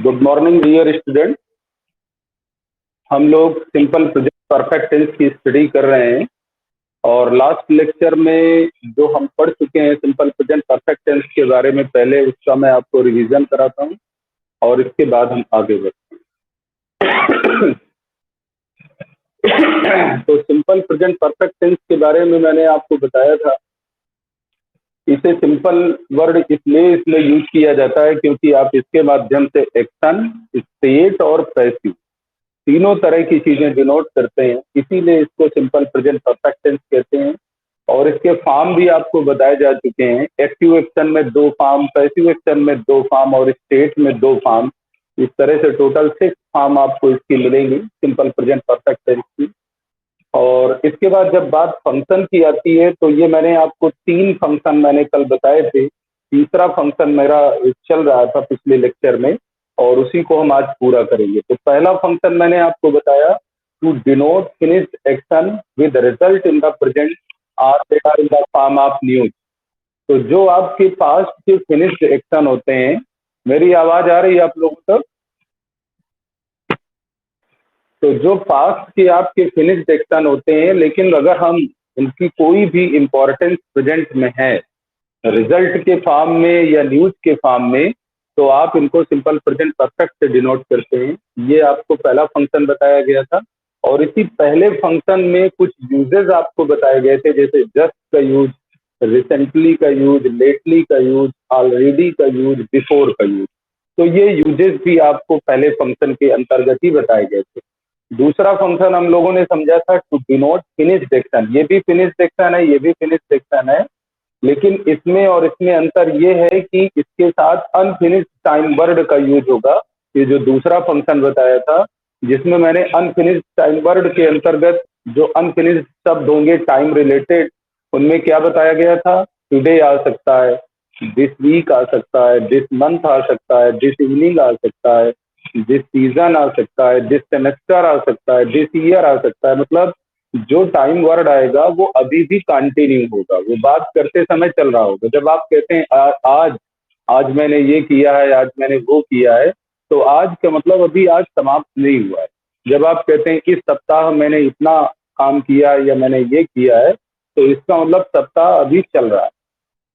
Good morning dear student. हम लोग simple present perfect tense की स्टडी कर रहे हैं और लास्ट लेक्चर में जो हम पढ़ चुके हैं सिंपल प्रेजेंट परफेक्ट टेंस के बारे में, पहले उसका मैं आपको रिवीजन कराता हूं और इसके बाद हम आगे बढ़ते हैं। तो सिंपल प्रेजेंट परफेक्ट टेंस के बारे में मैंने आपको बताया था, इसे सिंपल वर्ड इसलिए यूज किया जाता है क्योंकि आप इसके माध्यम से एक्शन, स्टेट और पैसिव तीनों तरह की चीजें डिनोट करते हैं, इसीलिए इसको सिंपल प्रेजेंट परफेक्ट टेंस कहते हैं। और इसके फॉर्म भी आपको बताए जा चुके हैं। एक्टिव एक्शन में 2 फॉर्म, पैसिव एक्शन में 2 फॉर्म और स्टेट में 2 फॉर्म। इस तरह से टोटल 6 फॉर्म आपको इसकी मिलेंगी सिंपल प्रेजेंट परफेक्ट टेंस की। और इसके बाद जब बात फंक्शन की आती है तो ये मैंने आपको 3 फंक्शन मैंने कल बताए थे, तीसरा फंक्शन मेरा चल रहा था पिछले लेक्चर में और उसी को हम आज पूरा करेंगे। तो पहला फंक्शन मैंने आपको बताया, to denote finished action with result in the present are they are in the form of news. तो जो आपके पास्ट के फिनिश्ड एक्शन होते हैं, मेरी आवाज आ रही है आप लोगों तक? तो जो पास्ट के आपके फिनिश्ड एक्शन होते हैं, लेकिन अगर हम उनकी कोई भी इंपॉर्टेंस प्रेजेंट में है, रिजल्ट के फॉर्म में या न्यूज के फॉर्म में, तो आप इनको सिंपल प्रेजेंट परफेक्ट से डिनोट करते हैं। ये आपको पहला फंक्शन बताया गया था। और इसी पहले फंक्शन में कुछ यूजेस आपको बताए गए थे, जैसे जस्ट का यूज, रिसेंटली का यूज, लेटली का यूज, ऑलरेडी का यूज, बिफोर का यूज। तो ये यूजेस भी आपको पहले फंक्शन के अंतर्गत ही बताए गए थे। दूसरा फंक्शन हम लोगों ने समझा था टू डिनोट फिनिश्ड एक्शन। ये भी फिनिश्ड एक्शन है, ये भी फिनिश्ड एक्शन है, लेकिन इसमें और इसमें अंतर ये है कि इसके साथ अनफिनिश्ड टाइम वर्ड का यूज होगा। ये जो दूसरा फंक्शन बताया था, जिसमें मैंने अनफिनिश्ड टाइम वर्ड के अंतर्गत जो अनफिनिश्ड शब्द होंगे टाइम रिलेटेड, उनमें क्या बताया गया था? टुडे आ सकता है, दिस वीक आ सकता है, दिस मंथ आ सकता है, दिस इवनिंग आ सकता है, दिस सीजन आ सकता है, दिस सेमेस्टर आ सकता है, दिस ईयर आ सकता है। मतलब जो टाइम वर्ड आएगा वो अभी भी कंटिन्यू होगा, वो बात करते समय चल रहा होगा। जब आप कहते हैं आज आज मैंने ये किया है, आज मैंने वो किया है, तो आज का मतलब अभी आज समाप्त नहीं हुआ है। जब आप कहते हैं इस सप्ताह मैंने इतना काम किया या मैंने ये किया है, तो इसका मतलब सप्ताह अभी चल रहा है।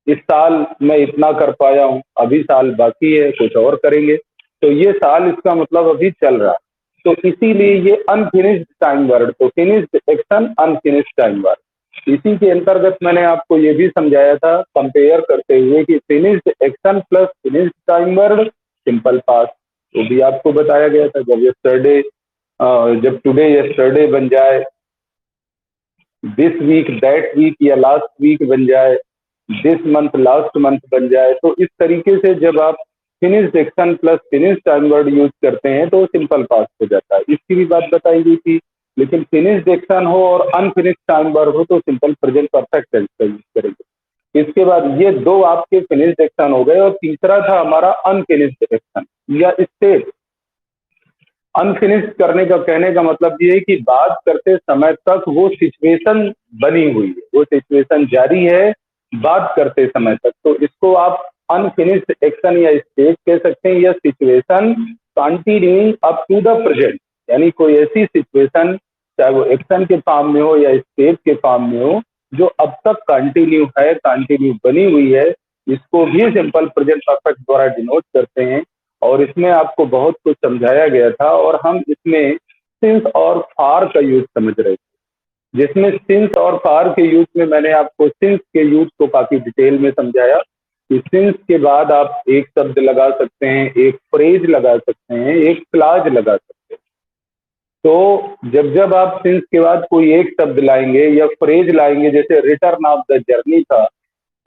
इस साल मैं इतना कर पाया हूँ, अभी साल बाकी है, कुछ और करेंगे, तो ये साल इसका मतलब अभी चल रहा है। तो इसीलिए ये अनफिनिश्ड टाइम वर्ड, तो finished action unfinished time word. इसी के अंतर्गत मैंने आपको ये भी समझाया था कंपेयर करते हुए कि finished action plus finished time word simple past, वो भी आपको बताया गया था। जब यस्टरडे, जब टुडे यस्टरडे बन जाए, दिस वीक दैट वीक या लास्ट वीक बन जाए, दिस मंथ लास्ट मंथ बन जाए, तो इस तरीके से जब आप finished action plus finished time word use करते हैं तो सिंपल पास्ट हो जाता है। इसकी भी बात बताई गई थी। लेकिन फिनिश्ड एक्शन हो और अनफिनिश्ड टाइम वर्ड हो तो सिंपल प्रेजेंट परफेक्ट टेंस का यूज करेंगे। इसके बाद ये 2 आपके फिनिश्ड एक्शन हो गए और तीसरा था हमारा अनफिनिश्ड एक्शन या स्टेट। अनफिनिश्ड करने का कहने का मतलब ये है कि बात करते समय तक वो सिचुएशन बनी हुई है, वो सिचुएशन जारी है बात करते समय तक, तो इसको आप अनफिनिश्ड एक्शन या स्टेट कह सकते हैं। या situation continuing up to the present, यानी कोई ऐसी सिचुएशन चाहे वो एक्शन के फॉर्म में हो या स्टेट के फॉर्म में हो, जो अब तक कंटिन्यू है, कंटिन्यू बनी हुई है, इसको भी सिंपल प्रेजेंट परफेक्ट द्वारा डिनोट करते हैं। और इसमें आपको बहुत कुछ समझाया गया था और हम इसमें सिंस और फार का यूज समझ रहे थे, जिसमें सिंस और फार के यूज में मैंने आपको सिंस के यूज को काफी डिटेल में समझाया कि सिंस के बाद आप एक शब्द लगा सकते हैं, एक फ्रेज लगा सकते हैं, एक क्लाज लगा सकते हैं। तो जब जब आप सिंस के बाद कोई एक शब्द लाएंगे या फ्रेज लाएंगे, जैसे रिटर्न ऑफ द जर्नी था,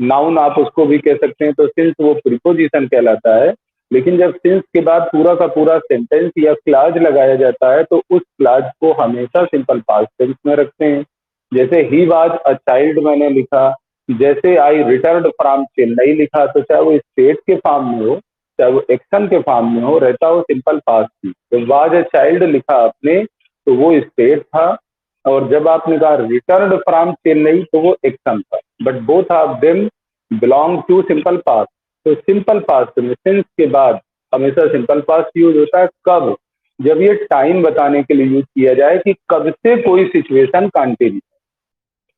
नाउन आप उसको भी कह सकते हैं, तो सिंस वो प्रीपोजिशन कहलाता है। लेकिन जब सिंस के बाद पूरा का पूरा सेंटेंस या क्लाज लगाया जाता है तो उस क्लाज को हमेशा सिंपल पास्ट टेंस में रखते हैं। जैसे ही वाज अ चाइल्ड मैंने लिखा, जैसे आई रिटर्न फ्रॉम चेन्नई लिखा, तो चाहे वो स्टेट के फॉर्म में हो चाहे वो एक्शन के फॉर्म में हो, रहता हो सिंपल पास्ट ही। जब वाज अ चाइल्ड लिखा आपने तो वो स्टेट था, और जब आपने कहा रिटर्न फ्रॉम चेन्नई तो वो एक्शन था, but both of them belong to simple past. तो सिंपल पास्ट में सिंस के बाद हमेशा सिंपल पास्ट यूज होता है कब, जब ये टाइम बताने के लिए यूज किया जाए कि कब से कोई सिचुएशन कंटिन्यू,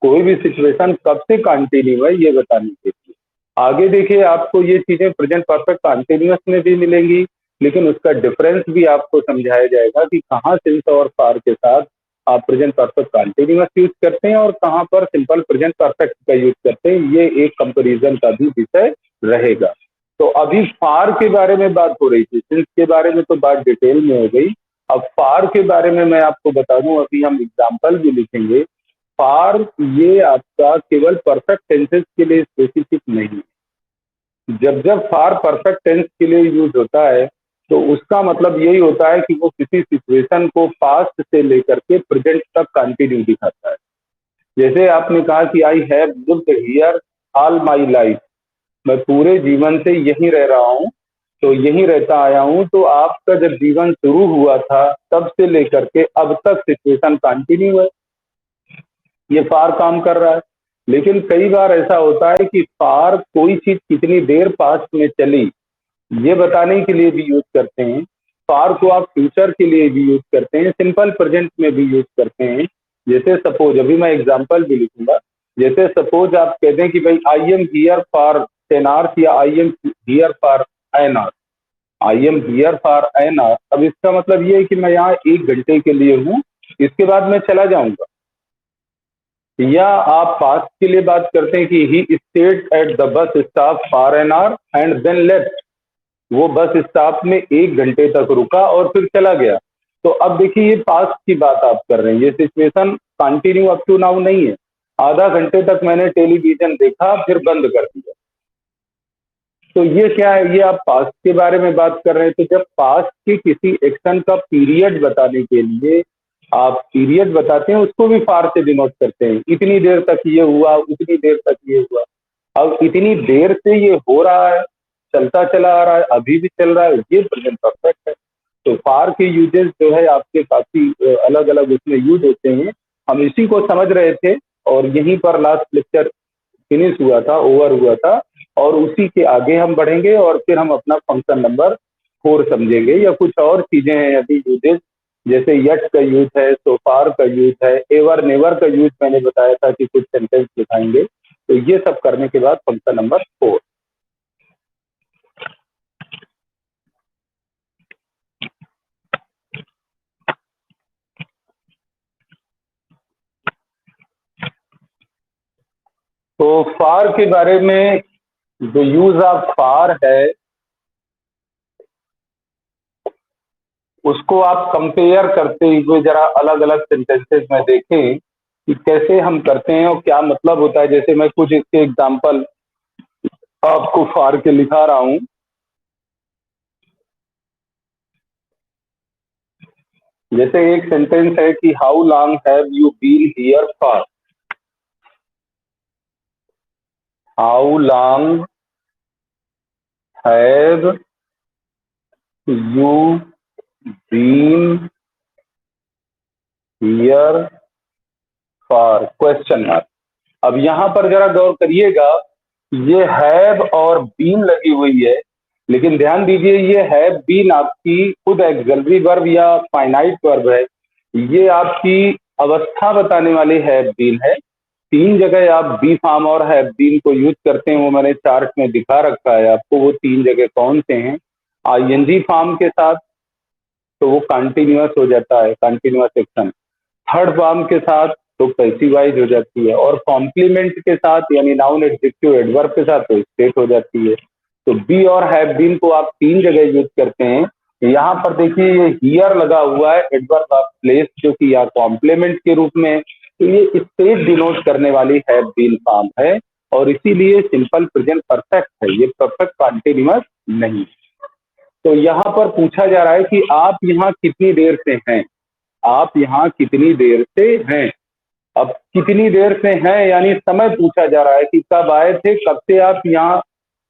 कोई भी सिचुएशन कब से कंटिन्यू है ये बताने के लिए। आगे देखिए आपको ये चीजें प्रेजेंट परफेक्ट कंटिन्यूअस में भी मिलेंगी, लेकिन उसका डिफरेंस भी आपको समझाया जाएगा कि कहाँ सिंस और फार के साथ आप प्रेजेंट परफेक्ट कंटिन्यूअस यूज करते हैं और कहाँ पर सिंपल प्रेजेंट परफेक्ट का यूज करते हैं, ये एक कंपैरिजन का भी विषय रहेगा। तो अभी फार के बारे में बात हो रही थी, सिंस के बारे में तो बात डिटेल में हो गई। अब फार के बारे में मैं आपको बता दूं, अभी हम एग्जाम्पल भी लिखेंगे। फार ये आपका केवल परफेक्ट टेंसेस के लिए स्पेसिफिक नहीं है। जब जब फार परफेक्ट टेंस के लिए यूज होता है तो उसका मतलब यही होता है कि वो किसी सिचुएशन को पास्ट से लेकर के प्रेजेंट तक कंटिन्यू दिखाता है। जैसे आपने कहा कि I have lived here all my life, मैं पूरे जीवन से यहीं रह रहा हूँ, तो यहीं रहता आया हूँ। तो आपका जब जीवन शुरू हुआ था तब से लेकर के अब तक सिचुएशन कंटिन्यू है, ये फार काम कर रहा है। लेकिन कई बार ऐसा होता है कि फार कोई चीज कितनी देर पास्ट में चली ये बताने के लिए भी यूज करते हैं। फार को आप फ्यूचर के लिए भी यूज करते हैं, सिंपल प्रेजेंट में भी यूज करते हैं। जैसे सपोज, अभी मैं एग्जांपल भी लिखूंगा। जैसे सपोज आप कहते हैं कि भाई I am here for 10 hours या I am here for an hour, I am here for an hour. अब इसका मतलब ये है कि मैं यहाँ 1 घंटे के लिए हूँ, इसके बाद मैं चला जाऊंगा। या आप पास्ट के लिए बात करते हैं कि he stayed at the bus stop for an hour and then left, वो बस स्टॉप में 1 घंटे तक रुका और फिर चला गया। तो अब देखिए ये पास्ट की बात आप कर रहे हैं, ये situation continue up to now नहीं है। आधा घंटे तक मैंने टेलीविजन देखा फिर बंद कर दिया, तो ये क्या है, ये आप पास्ट के बारे में बात कर रहे हैं। तो जब पास्ट के किसी एक्शन का पीरियड बताने के लिए आप पीरियड बताते हैं, उसको भी फार से डिनोट करते हैं। इतनी देर तक ये हुआ, उतनी देर तक ये हुआ। अब इतनी देर से ये हो रहा है, चलता चला आ रहा है, अभी भी चल रहा है, ये प्रेजेंट परफेक्ट है। तो फार के यूजेस जो है आपके काफी अलग अलग उसमें यूज होते हैं। हम इसी को समझ रहे थे और यहीं पर लास्ट लेक्चर फिनिश हुआ था, ओवर हुआ था। और उसी के आगे हम बढ़ेंगे और फिर हम अपना फंक्शन नंबर 4 समझेंगे, या कुछ और चीजें हैं अभी यूजेस, जैसे यट का यूज है, सो फार का यूज है, एवर नेवर का यूज मैंने बताया था कि कुछ सेंटेंस दिखाएंगे। तो ये सब करने के बाद फंक्शन नंबर 4। तो फार के बारे में जो यूज ऑफ फार है उसको आप कंपेयर करते हुए जरा अलग अलग सेंटेंसेस में देखें कि कैसे हम करते हैं और क्या मतलब होता है। जैसे मैं कुछ इसके एग्जांपल आपको फार के लिखा रहा हूं। जैसे एक सेंटेंस है कि how long have you been here for, how long have you been here for, question mark. अब यहां पर जरा गौर करिएगा, ये हैव और बीन लगी हुई है, लेकिन ध्यान दीजिए ये हैव बीन आपकी खुद एक्सलरी वर्ब या फाइनाइट वर्ब है। ये आपकी अवस्था बताने वाली हैव बीन है। 3 जगह आप बी फॉर्म और हैव बीन को यूज करते हैं, वो मैंने चार्ट में दिखा रखा है आपको। वो 3 जगह कौन से हैं? आईएनजी फॉर्म के साथ तो वो कंटिन्यूअस हो जाता है, कंटिन्यूअस एक्शन। थर्ड फॉर्म के साथ तो पैसिवाइज हो जाती है, और कॉम्प्लीमेंट के साथ यानी नाउन एडजेक्टिव एडवर्ब के साथ तो स्टेट हो जाती है। तो बी और हैव बीन को आप 3 जगह यूज करते हैं। यहाँ पर देखिए ये हियर लगा हुआ है एडवर्ब ऑफ प्लेस, जो कि या कॉम्प्लीमेंट के रूप में है। तो ये स्टेट डिनोट करने वाली हैव बीन फॉर्म है, और इसीलिए सिंपल प्रेजेंट परफेक्ट है, ये परफेक्ट कॉन्टिन्यूअस नहीं। तो यहाँ पर पूछा जा रहा है कि आप यहाँ कितनी देर से हैं, आप यहाँ कितनी देर से हैं। अब कितनी देर से हैं यानी समय पूछा जा रहा है कि कब आए थे, कब से आप यहाँ,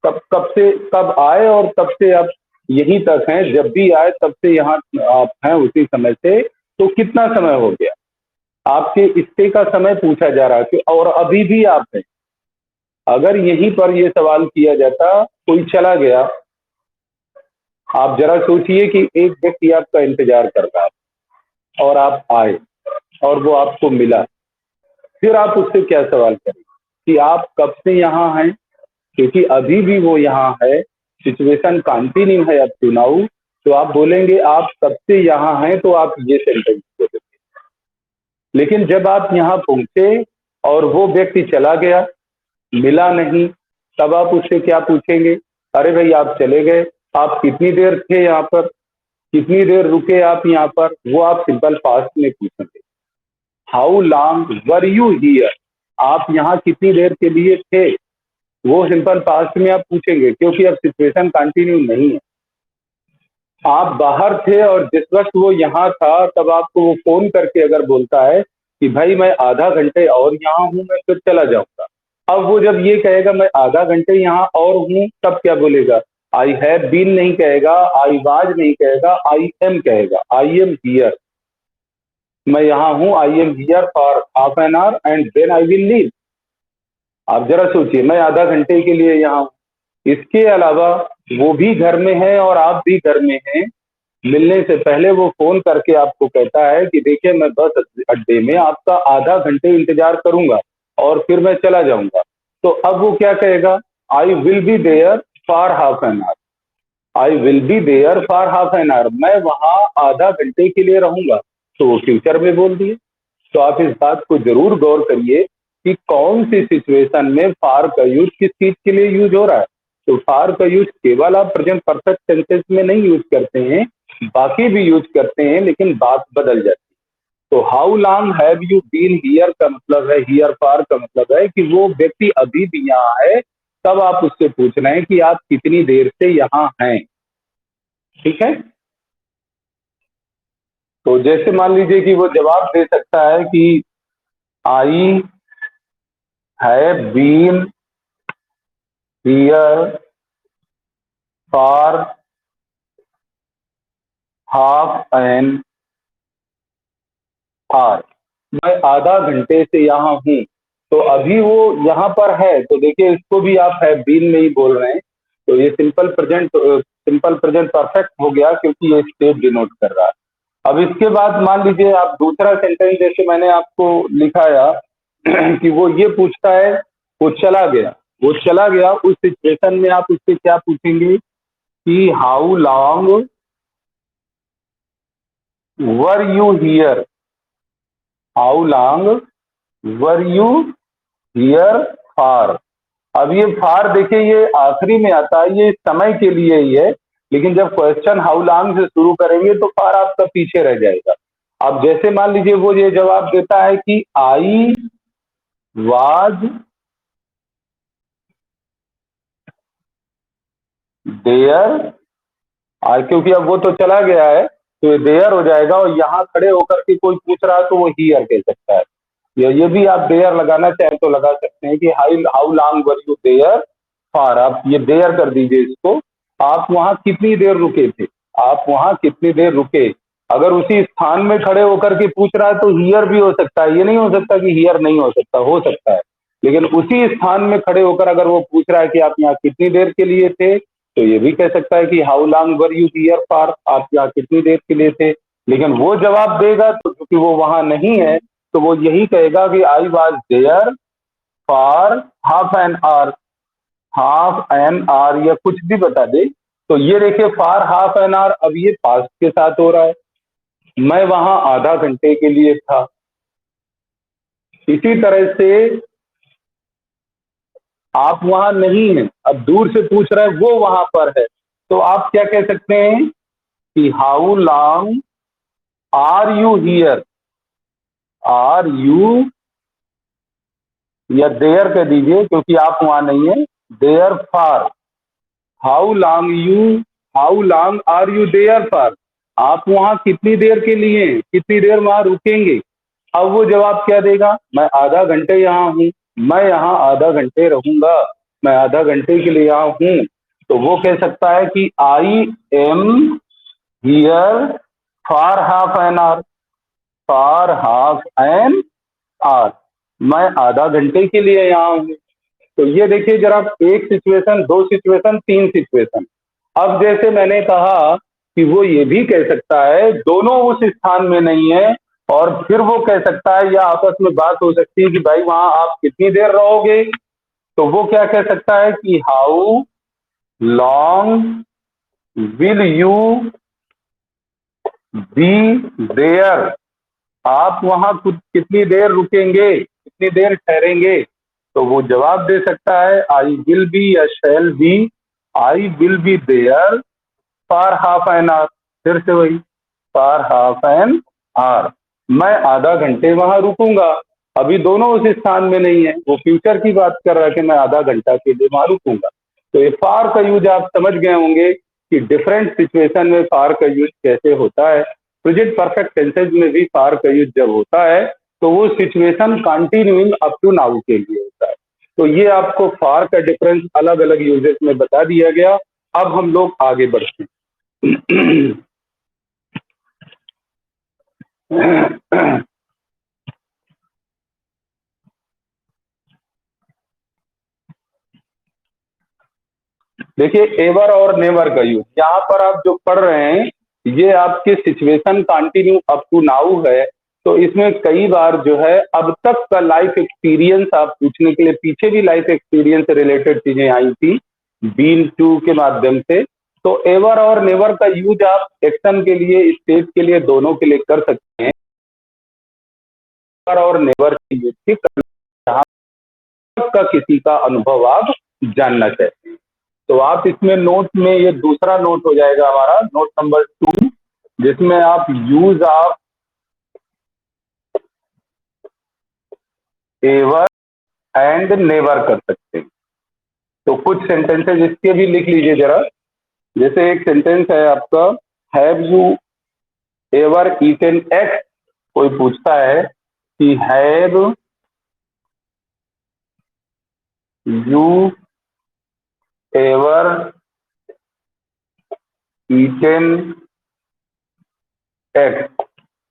कब कब से कब आए और तब से आप यहीं तक हैं। जब भी आए तब से यहाँ आप हैं उसी समय से, तो कितना समय हो गया आपके स्टे का समय पूछा जा रहा है कि, और अभी भी आप हैं। अगर यहीं पर यह सवाल किया जाता कोई चला गया आप जरा सोचिए कि एक व्यक्ति आपका इंतजार कर रहा है और आप आए और वो आपको मिला, फिर आप उससे क्या सवाल करें कि आप कब से यहाँ हैं, क्योंकि अभी भी वो यहाँ है, सिचुएशन कंटिन्यू है अब टू नाउ, तो आप बोलेंगे आप कब से यहाँ हैं, तो आप ये सेंटेंस बोलेंगे। लेकिन जब आप यहाँ पहुंचे और वो व्यक्ति चला गया, मिला नहीं, तब आप उससे क्या पूछेंगे? अरे भाई आप चले गए, आप कितनी देर थे यहाँ पर, कितनी देर रुके आप यहाँ पर, वो आप सिंपल पास्ट में पूछेंगे। How long were you here, आप यहाँ कितनी देर के लिए थे, वो सिंपल पास्ट में आप पूछेंगे, क्योंकि अब सिचुएशन कंटिन्यू नहीं है। आप बाहर थे और जिस वक्त वो यहाँ था तब आपको वो फोन करके अगर बोलता है कि भाई मैं आधा घंटे और यहाँ हूँ, मैं फिर चला जाऊंगा, अब वो जब ये कहेगा मैं आधा घंटे यहाँ और हूँ, तब क्या बोलेगा? आई हैव बीन नहीं कहेगा, आई वाज नहीं कहेगा, आई एम कहेगा, आई एम हियर, मैं यहाँ हूँ, I am here for half an hour and then I will leave. आप जरा सोचिए, मैं आधा घंटे के लिए यहाँ हूँ, इसके अलावा वो भी घर में है और आप भी घर में हैं, मिलने से पहले वो फोन करके आपको कहता है कि देखिए मैं बस अड्डे में आपका आधा घंटे इंतजार करूंगा और फिर मैं चला जाऊंगा, तो अब वो क्या कहेगा? I will be there for half an hour, I will be there for half an hour, मैं वहां आधा घंटे के लिए रहूंगा, तो वो फ्यूचर में बोल दिए। तो आप इस बात को जरूर गौर करिए कि कौन सी सिचुएशन में फार का यूज किस चीज के लिए यूज हो रहा है। तो फार का यूज केवल आप प्रेजेंट परफेक्ट सेंटेंस में नहीं यूज करते हैं, बाकी भी यूज करते हैं, लेकिन बात बदल जाती है। तो how long have you been here का मतलब है, हियर फार का मतलब है कि वो व्यक्ति अभी भी यहाँ है, तब आप उससे पूछ रहे हैं कि आप कितनी देर से यहाँ हैं। ठीक है, तो जैसे मान लीजिए कि वो जवाब दे सकता है कि I have been here for half an hour, मैं आधा घंटे से यहाँ हूँ, तो अभी वो यहाँ पर है, तो देखिए इसको भी आप हैव बीन में ही बोल रहे हैं, तो ये सिंपल प्रेजेंट परफेक्ट हो गया, क्योंकि ये स्टेट डिनोट कर रहा है। अब इसके बाद मान लीजिए आप दूसरा सेंटेंस जैसे मैंने आपको लिखाया कि वो ये पूछता है, वो चला गया, वो चला गया, उस सिचुएशन में आप उससे क्या पूछेंगे कि how long were you here, how long were you here for. अब ये फार देखिए ये आखिरी में आता है, ये समय के लिए ही है, लेकिन जब क्वेश्चन हाउ लॉन्ग से शुरू करेंगे तो फार आपका पीछे रह जाएगा। अब जैसे मान लीजिए वो ये जवाब देता है कि आई वाज देयर, क्योंकि अब वो तो चला गया है तो ये देयर हो जाएगा, और यहाँ खड़े होकर के कोई पूछ रहा है तो वो हियर कह सकता है, या ये भी आप देयर लगाना चाहे तो लगा सकते हैं कि how long were you there for, आप ये देयर कर दीजिए इसको, आप वहां कितनी देर रुके थे, आप वहां कितनी देर रुके। अगर उसी स्थान में खड़े होकर के पूछ रहा है तो हियर भी हो सकता है, ये नहीं हो सकता कि हियर नहीं हो सकता है, लेकिन उसी स्थान में खड़े होकर अगर वो पूछ रहा है कि आप यहाँ कितनी देर के लिए थे, तो ये भी कह सकता है कि how long were you here for, आप यहाँ कितनी देर के लिए थे। लेकिन वो जवाब देगा तो क्योंकि वो वहां नहीं है, तो वो यही कहेगा कि I was there for half an hour, half an hour या कुछ भी बता दे। तो ये देखिए फॉर हाफ एन आवर, अब ये पास्ट के साथ हो रहा है, मैं वहां आधा घंटे के लिए था। इसी तरह से आप वहां नहीं हैं, अब दूर से पूछ रहा है, वो वहां पर है, तो आप क्या कह सकते हैं कि how long are you here, are you या देयर कह दीजिए क्योंकि आप वहां नहीं है, there for, how long how long are you there for, आप वहां कितनी देर के लिए, कितनी देर वहां रुकेंगे। अब वो जवाब क्या देगा? मैं आधा घंटे यहाँ हूँ, मैं यहाँ आधा घंटे रहूंगा, मैं आधा घंटे के लिए यहाँ हूँ, तो वो कह सकता है कि आई am here for half an our, for half an hour, मैं आधा घंटे के लिए यहाँ हूँ। तो ये देखिए जरा, एक सिचुएशन, दो सिचुएशन, तीन सिचुएशन, अब जैसे मैंने कहा कि वो ये भी कह सकता है दोनों उस स्थान में नहीं है, और फिर वो कह सकता है या आपस में बात हो सकती है कि भाई वहां आप कितनी देर रहोगे। तो वो क्या कह सकता है कि how long will you be there, आप वहां कुछ कितनी देर रुकेंगे, कितनी देर ठहरेंगे। तो वो जवाब दे सकता है आई विल बी या shall be, I will be there for half an hour. फिर से वही, फॉर हाफ एन आवर, मैं आधा घंटे वहां रुकूंगा। अभी दोनों उस स्थान में नहीं है, वो फ्यूचर की बात कर रहा है कि मैं आधा घंटा के लिए वहां रुकूंगा। तो ये फार का यूज आप समझ गए होंगे कि डिफरेंट सिचुएशन में फार का यूज कैसे होता है। प्रेजेंट परफेक्ट टेंसेज में भी फार का यूज जब होता है तो वो situation continuing up to now के लिए होता है। तो ये आपको फार का डिफरेंस अलग अलग यूजेस में बता दिया गया। अब हम लोग आगे बढ़ते हैं। देखिए एवर और नेवर का यूज यहाँ पर आप जो पढ़ रहे हैं ये आपके situation continue up to now है। तो इसमें कई बार जो है अब तक का लाइफ एक्सपीरियंस आप पूछने के लिए, पीछे भी लाइफ एक्सपीरियंस से रिलेटेड चीजें आई थी बीन टू के माध्यम से। तो एवर और नेवर का यूज आप एक्शन के लिए, स्टेट के लिए, दोनों के लिए कर सकते हैं। एवर और नेवर के यूज की जहां तक का किसी का अनुभव आप जानना चाहते हैं। तो आप इसमें नोट में, ये दूसरा नोट हो जाएगा हमारा नोट नंबर 2, जिसमें आप use of ever and never कर सकते हैं। तो कुछ सेंटेंसेस इसके भी लिख लीजिए जरा। जैसे एक सेंटेंस है आपका, have you ever eaten eggs. कोई पूछता है कि have you ever eaten eggs,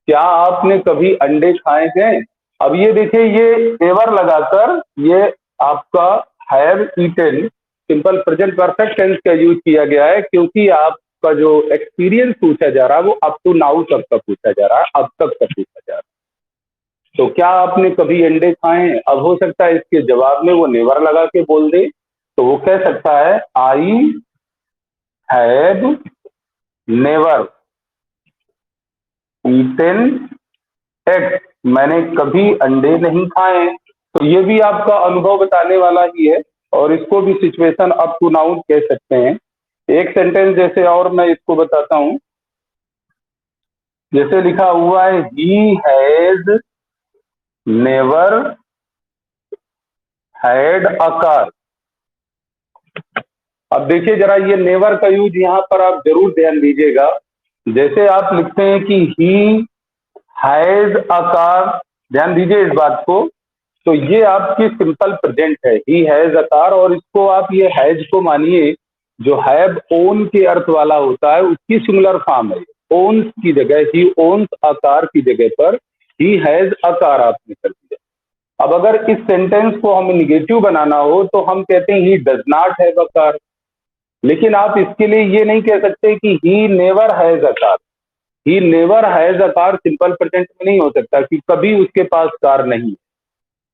क्या आपने कभी अंडे खाए हैं। अब ये देखिए, ये एवर लगाकर ये आपका have eaten simple present perfect tense का यूज किया गया है, क्योंकि आपका जो एक्सपीरियंस पूछा जा रहा है वो अप टू नाउ तक का पूछा जा रहा है, अब तक का पूछा जा रहा है। तो क्या आपने कभी अंडे खाए हैं। अब हो सकता है इसके जवाब में वो नेवर लगा के बोल दे, तो वो कह सकता है I have never eaten egg, मैंने कभी अंडे नहीं खाए। तो ये भी आपका अनुभव बताने वाला ही है, और इसको भी सिचुएशन अप टू नाउ कह सकते हैं। एक सेंटेंस जैसे और मैं इसको बताता हूं, जैसे लिखा हुआ है he has never had a car. अब देखिए जरा, ये नेवर का यूज यहाँ पर आप जरूर ध्यान दीजिएगा। जैसे आप लिखते हैं कि ही हैज अ कार, ध्यान दीजिए इस बात को। तो ये आपकी सिंपल प्रेजेंट है, ही हैज अ कार, और इसको आप ये हैज को मानिए जो हैव ओन के अर्थ वाला होता है उसकी सिंगुलर फॉर्म है। ओन्स की जगह, ही ओन्स अ कार की जगह पर ही हैज अ कार आपने कर दिया। अब अगर इस सेंटेंस को हमें निगेटिव बनाना हो तो हम कहते हैं he does not have a car. लेकिन आप इसके लिए ये नहीं कह सकते कि he never has a car. He never has a car simple present में नहीं हो सकता कि कभी उसके पास कार नहीं।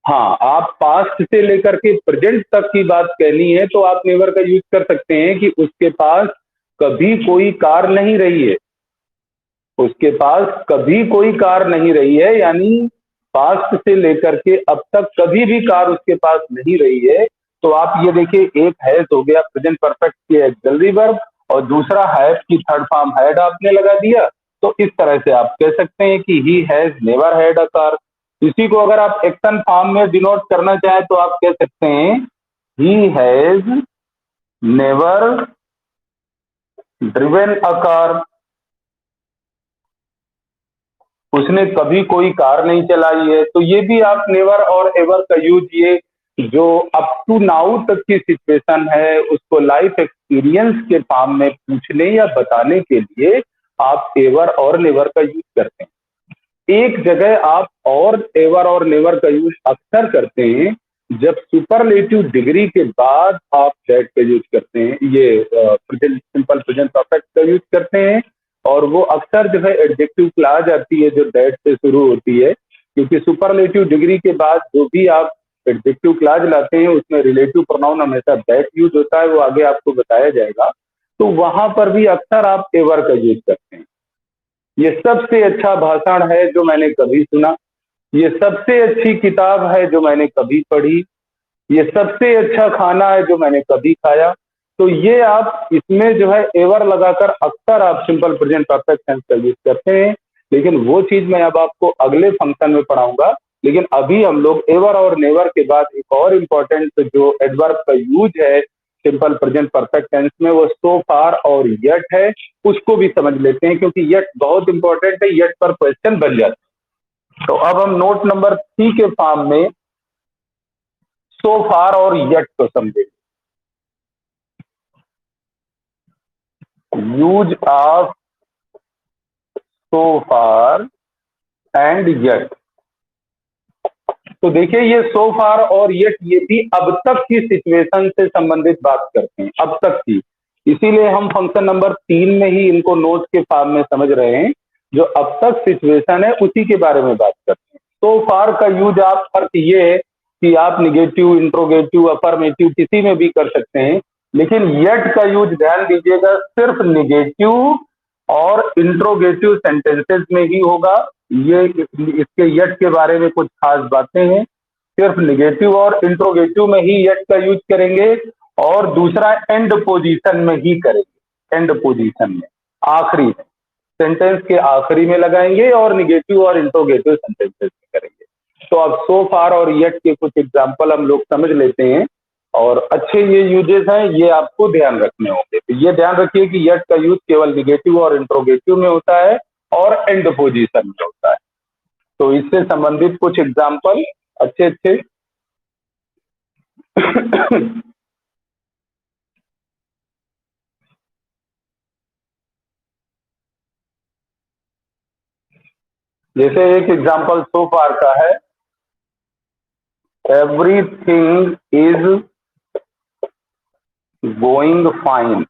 हाँ, आप पास्ट से लेकर के प्रेजेंट तक की बात कहनी है तो आप नेवर का यूज कर सकते हैं कि उसके पास कभी कोई कार नहीं रही है। उसके पास कभी कोई कार नहीं रही है, यानी पास्ट से लेकर के अब तक कभी भी कार उसके पास नहीं रही है। तो आप ये देखिए, एक हैज हो गया प्रेजेंट परफेक्ट की ऑक्सिलरी वर्ब, और दूसरा हैव की थर्ड फॉर्म हैड आपने लगा दिया। तो इस तरह से आप कह सकते हैं कि he has never had a car. इसी को अगर आप एक्शन फॉर्म में डिनोट करना चाहें तो आप कह सकते हैं he has never driven a car, उसने कभी कोई कार नहीं चलाई है। तो ये भी आप नेवर और एवर का यूज, ये जो अप टू नाउ तक की सिचुएशन है उसको लाइफ एक्सपीरियंस के फॉर्म में पूछने या बताने के लिए आप एवर और नेवर का यूज करते हैं। एक जगह आप और एवर और नेवर का यूज अक्सर करते हैं, जब सुपरलेटिव डिग्री के बाद आप दैट का यूज करते हैं, ये प्रेजेंट सिंपल प्रेजेंट परफेक्ट का यूज करते हैं, और वो अक्सर जो है एडजेक्टिव क्लॉज आती है जो दैट से शुरू होती है, क्योंकि सुपरलेटिव डिग्री के बाद जो भी आप एडजेक्टिव क्लॉज लाते हैं उसमें रिलेटिव प्रोनाउन हमेशा दैट यूज होता है, वो आगे आपको बताया जाएगा। तो वहां पर भी अक्सर आप एवर का यूज करते हैं। ये सबसे अच्छा भाषण है जो मैंने कभी सुना, ये सबसे अच्छी किताब है जो मैंने कभी पढ़ी, ये सबसे अच्छा खाना है जो मैंने कभी खाया। तो ये आप इसमें जो है एवर लगाकर अक्सर आप सिंपल प्रेजेंट परफेक्ट टेंस का यूज करते हैं, लेकिन वो चीज मैं अब आपको अगले फंक्शन में पढ़ाऊंगा। लेकिन अभी हम लोग एवर और नेवर के बाद एक और इम्पोर्टेंट जो एडवर्ब का यूज है सिंपल प्रेजेंट परफेक्ट टेंस में, वो सो फार और येट है, उसको भी समझ लेते हैं, क्योंकि येट बहुत इंपॉर्टेंट है, येट पर क्वेश्चन बन जाता है। तो अब हम नोट नंबर 3 के फॉर्म में सो फार और येट को समझेंगे। Use of so far and yet. तो देखिए ये सो फार और येट ये भी अब तक की सिचुएशन से संबंधित बात करते हैं, अब तक की, इसीलिए हम फंक्शन नंबर 3 में ही इनको नोट के फॉर्म में समझ रहे हैं। जो अब तक सिचुएशन है उसी के बारे में बात करते हैं। सो फार का यूज आप अर्थ ये है कि आप निगेटिव, इंट्रोगेटिव, अफर्मेटिव किसी में भी कर सकते हैं, लेकिन येट का यूज ध्यान दीजिएगा सिर्फ निगेटिव और इंट्रोगेटिव सेंटेंसेस में ही होगा। ये इसके येट के बारे में कुछ खास बातें हैं, सिर्फ निगेटिव और इंट्रोगेटिव में ही येट का यूज करेंगे, और दूसरा एंड पोजीशन में ही करेंगे, एंड पोजीशन में, आखिरी में, सेंटेंस के आखिरी में लगाएंगे, और निगेटिव और इंट्रोगेटिव सेंटेंसेस में करेंगे। तो अब सो फार और येट के कुछ एग्जाम्पल हम लोग समझ लेते हैं, और अच्छे ये यूजेस हैं, ये आपको ध्यान रखने होंगे। तो ये ध्यान रखिए कि येट का यूज केवल निगेटिव और इंट्रोगेटिव में होता है और एंड पोजीशन में होता है। तो इससे संबंधित कुछ एग्जाम्पल अच्छे अच्छे जैसे एक एग्जाम्पल सो फार का है, एवरीथिंग इज गोइंग फाइन।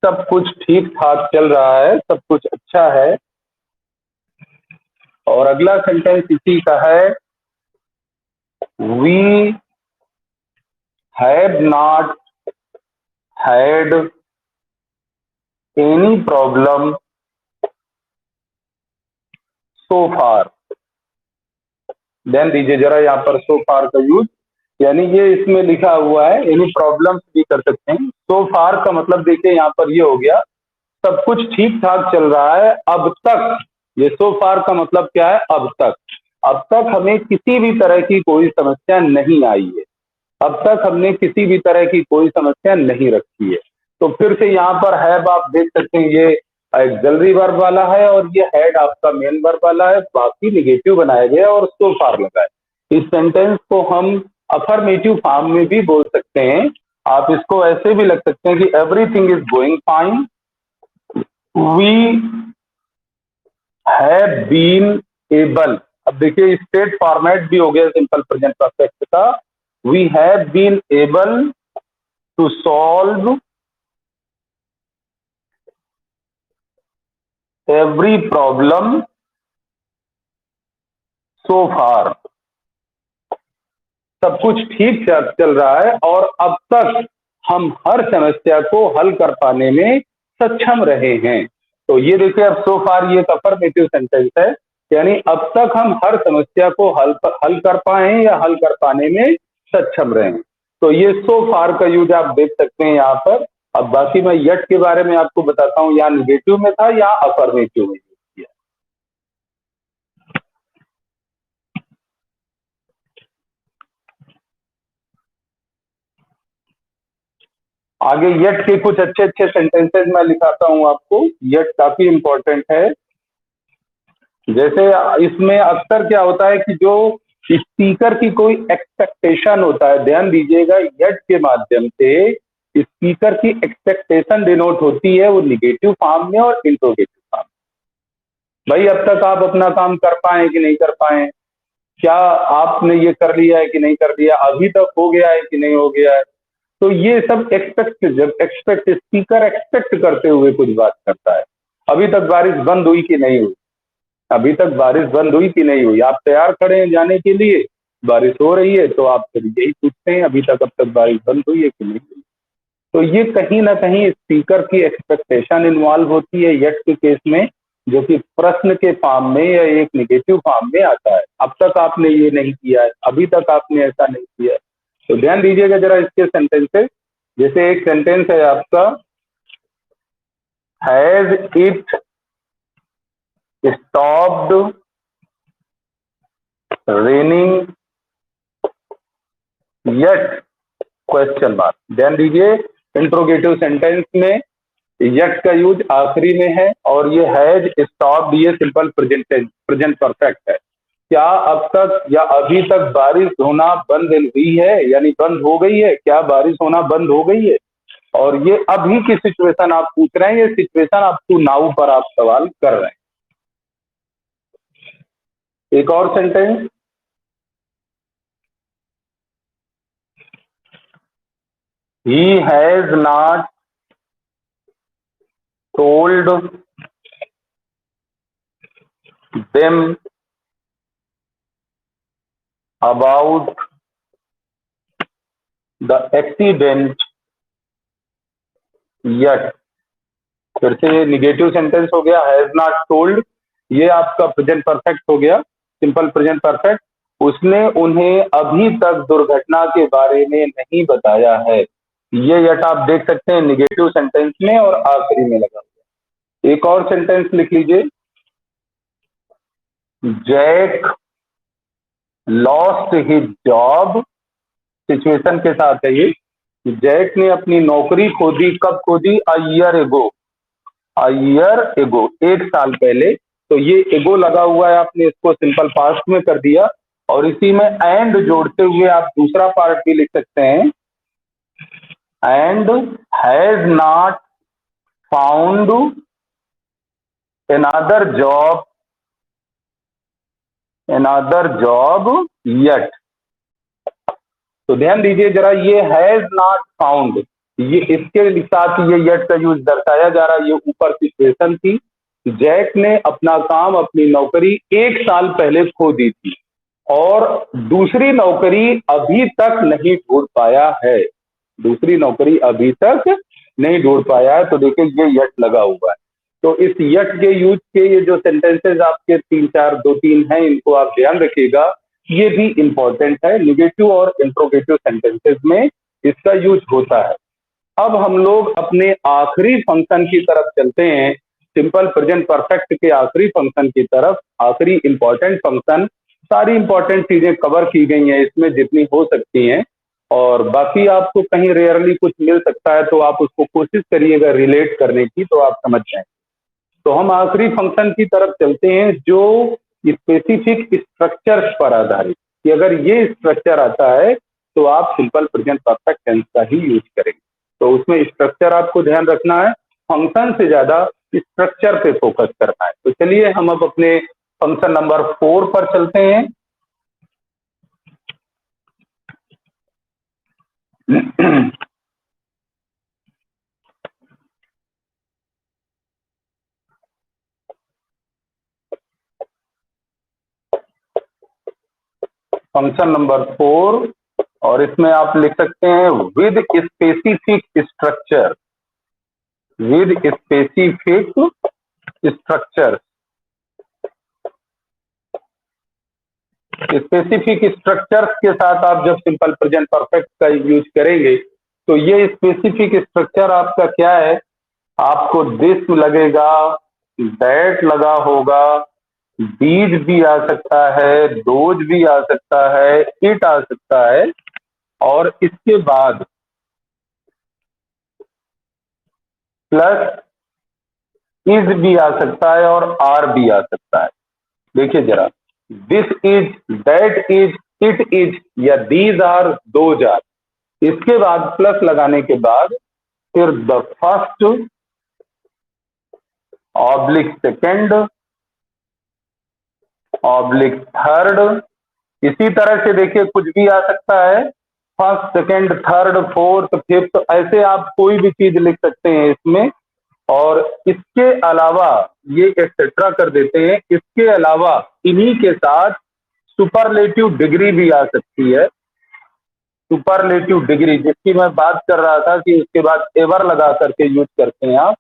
सब कुछ ठीक ठाक चल रहा है, सब कुछ अच्छा है। और अगला सेंटेंस इसी का है, we have not had any problem so far. ध्यान दीजिए जरा यहाँ पर सो फार का यूज, यानी ये इसमें लिखा हुआ है, एनी प्रॉब्लम भी कर सकते हैं। सो फार का मतलब देखिए यहाँ पर ये हो गया, सब कुछ ठीक ठाक चल रहा है अब तक। ये सो फार का मतलब क्या है, अब तक। अब तक हमें किसी भी तरह की कोई समस्या नहीं आई है, अब तक हमने किसी भी तरह की कोई समस्या नहीं रखी है। तो फिर से यहाँ पर हैव आप देख सकते हैं, ये एक्सिलरी वर्ब वाला है, और ये हैड आपका मेन वर्ब वाला है, बाकी निगेटिव बनाया गया और सो फार लगा है। इस सेंटेंस को हम अफर्मेटिव फॉर्म में भी बोल सकते हैं। आप इसको ऐसे भी लग सकते हैं कि everything is going fine, we have been able. अब देखिए स्टेट फॉर्मेट भी हो गया सिंपल प्रेजेंट परफेक्ट का, we have been able to solve every problem so far. सब कुछ ठीक ठाक चल रहा है और अब तक हम हर समस्या को हल कर पाने में सक्षम रहे हैं। तो ये देखिए अब सो फार ये अफर्मेटिव सेंटेंस है, यानी अब तक हम हर समस्या को हल कर पाए हैं या हल कर पाने में सक्षम रहे हैं। तो ये सो फार का यूज आप देख सकते हैं यहाँ पर। अब बाकी मैं येट के बारे में आपको बताता हूँ, यहाँ निगेटिव में था या अफर्मेटिव में। आगे येट के कुछ अच्छे अच्छे सेंटेंसेस मैं लिखाता हूं आपको, येट काफी इंपॉर्टेंट है। जैसे इसमें अक्सर क्या होता है कि जो स्पीकर की कोई एक्सपेक्टेशन होता है, ध्यान दीजिएगा येट के माध्यम से स्पीकर की एक्सपेक्टेशन डिनोट होती है, वो निगेटिव फॉर्म में और इंट्रोगेटिव फॉर्म भाई अब तक आप अपना काम कर पाए कि नहीं कर पाए, क्या आपने ये कर लिया है कि नहीं कर लिया, अभी तक हो गया है कि नहीं हो गया है। तो ये सब एक्सपेक्ट स्पीकर एक्सपेक्ट करते हुए कुछ बात करता है। अभी तक बारिश बंद हुई कि नहीं हुई, अभी तक बारिश बंद हुई कि नहीं हुई, आप तैयार खड़े हैं जाने के लिए, बारिश हो रही है तो आप फिर यही पूछते हैं अभी तक अब तक बारिश बंद हुई है कि नहीं हुई। तो ये कहीं ना कहीं स्पीकर की एक्सपेक्टेशन इन्वॉल्व होती है यट के केस में, जो कि प्रश्न के फॉर्म में या एक निगेटिव फॉर्म में आता है। अब तक आपने ये नहीं किया है, अभी तक आपने ऐसा नहीं किया है। तो ध्यान दीजिएगा जरा इसके सेंटेंसेस। जैसे एक सेंटेंस है आपका, has it stopped raining yet, question mark. ध्यान दीजिए इंट्रोगेटिव सेंटेंस में यट का यूज आखिरी में है और ये हैज स्टॉप्ड ये सिंपल प्रेजेंट परफेक्ट है। क्या अब तक या अभी तक बारिश होना बंद हुई है, यानी बंद हो गई है, क्या बारिश होना बंद हो गई है। और ये अभी की सिचुएशन आप पूछ रहे हैं, ये सिचुएशन अप टू नाउ पर आप सवाल कर रहे हैं। एक और sentence, he has not told them about the accident yet. फिर से निगेटिव सेंटेंस हो गया, हैज नॉट टोल्ड, ये आपका प्रेजेंट परफेक्ट हो गया, सिंपल प्रेजेंट परफेक्ट। उसने उन्हें अभी तक दुर्घटना के बारे में नहीं बताया है। ये यट आप देख सकते हैं निगेटिव सेंटेंस में और आखिरी में लगा हुआ। एक और सेंटेंस लिख लीजिए, Jack lost his job, situation के साथ है ये। जैक ने अपनी नौकरी खो दी, कब खो दी, a year ago, a year ago, एक साल पहले। तो ये एगो लगा हुआ है, आपने इसको सिंपल पास्ट में कर दिया और इसी में एंड जोड़ते हुए आप दूसरा पार्ट भी लिख सकते हैं, and has not found another job yet। तो ध्यान दीजिए जरा, ये हैज नॉट फाउंड, ये इसके साथ ये यट का यूज दर्शाया जा रहा है। ये ऊपर सिचुएशन थी, जैक ने अपना काम, अपनी नौकरी एक साल पहले खो दी थी और दूसरी नौकरी अभी तक नहीं ढूंढ पाया है, दूसरी नौकरी अभी तक नहीं ढूंढ पाया है। तो देखिए ये यट लगा हुआ है। तो इस यट के यूज के ये जो सेंटेंसेस आपके तीन चार दो तीन हैं, इनको आप ध्यान रखिएगा, ये भी इंपॉर्टेंट है। निगेटिव और इंट्रोगेटिव सेंटेंसेस में इसका यूज होता है। अब हम लोग अपने आखिरी फंक्शन की तरफ चलते हैं, सिंपल प्रेजेंट परफेक्ट के आखिरी फंक्शन की तरफ। आखिरी इंपॉर्टेंट फंक्शन, सारी इंपॉर्टेंट चीजें कवर की गई हैं इसमें जितनी हो सकती हैं, और बाकी आपको कहीं रेयरली कुछ मिल सकता है तो आप उसको कोशिश करिएगा रिलेट करने की, तो आप समझ जाएंगे। तो हम आखिरी फंक्शन की तरफ चलते हैं जो स्पेसिफिक स्ट्रक्चर्स पर आधारित, कि अगर ये स्ट्रक्चर आता है तो आप सिंपल प्रेजेंट परफेक्ट टेंस का ही यूज करेंगे। तो उसमें स्ट्रक्चर आपको ध्यान रखना है, फंक्शन से ज्यादा स्ट्रक्चर पे फोकस करना है। तो चलिए हम अब अपने फंक्शन नंबर 4 पर चलते हैं। फंक्शन नंबर 4, और इसमें आप लिख सकते हैं with specific structure, with specific structure. Specific structures के साथ आप जब सिंपल प्रेजेंट परफेक्ट का यूज करेंगे तो ये स्पेसिफिक स्ट्रक्चर आपका क्या है, आपको दिस लगेगा, दैट लगा होगा, दीज भी आ सकता है, दोज भी आ सकता है, इट आ सकता है, और इसके बाद प्लस इज भी आ सकता है और आर भी आ सकता है। देखिए जरा, this is, that is, it is या दीज आर, दोज आर, इसके बाद प्लस लगाने के बाद फिर the first oblique second oblique third. इसी तरह से देखिए कुछ भी आ सकता है, first, second, third, fourth, fifth, ऐसे आप कोई भी चीज लिख सकते हैं इसमें। और इसके अलावा ये एक्सेट्रा कर देते हैं। इसके अलावा इन्हीं के साथ सुपरलेटिव डिग्री भी आ सकती है। सुपरलेटिव डिग्री जिसकी मैं बात कर रहा था कि उसके बाद एवर लगा करके यूज करते हैं आप,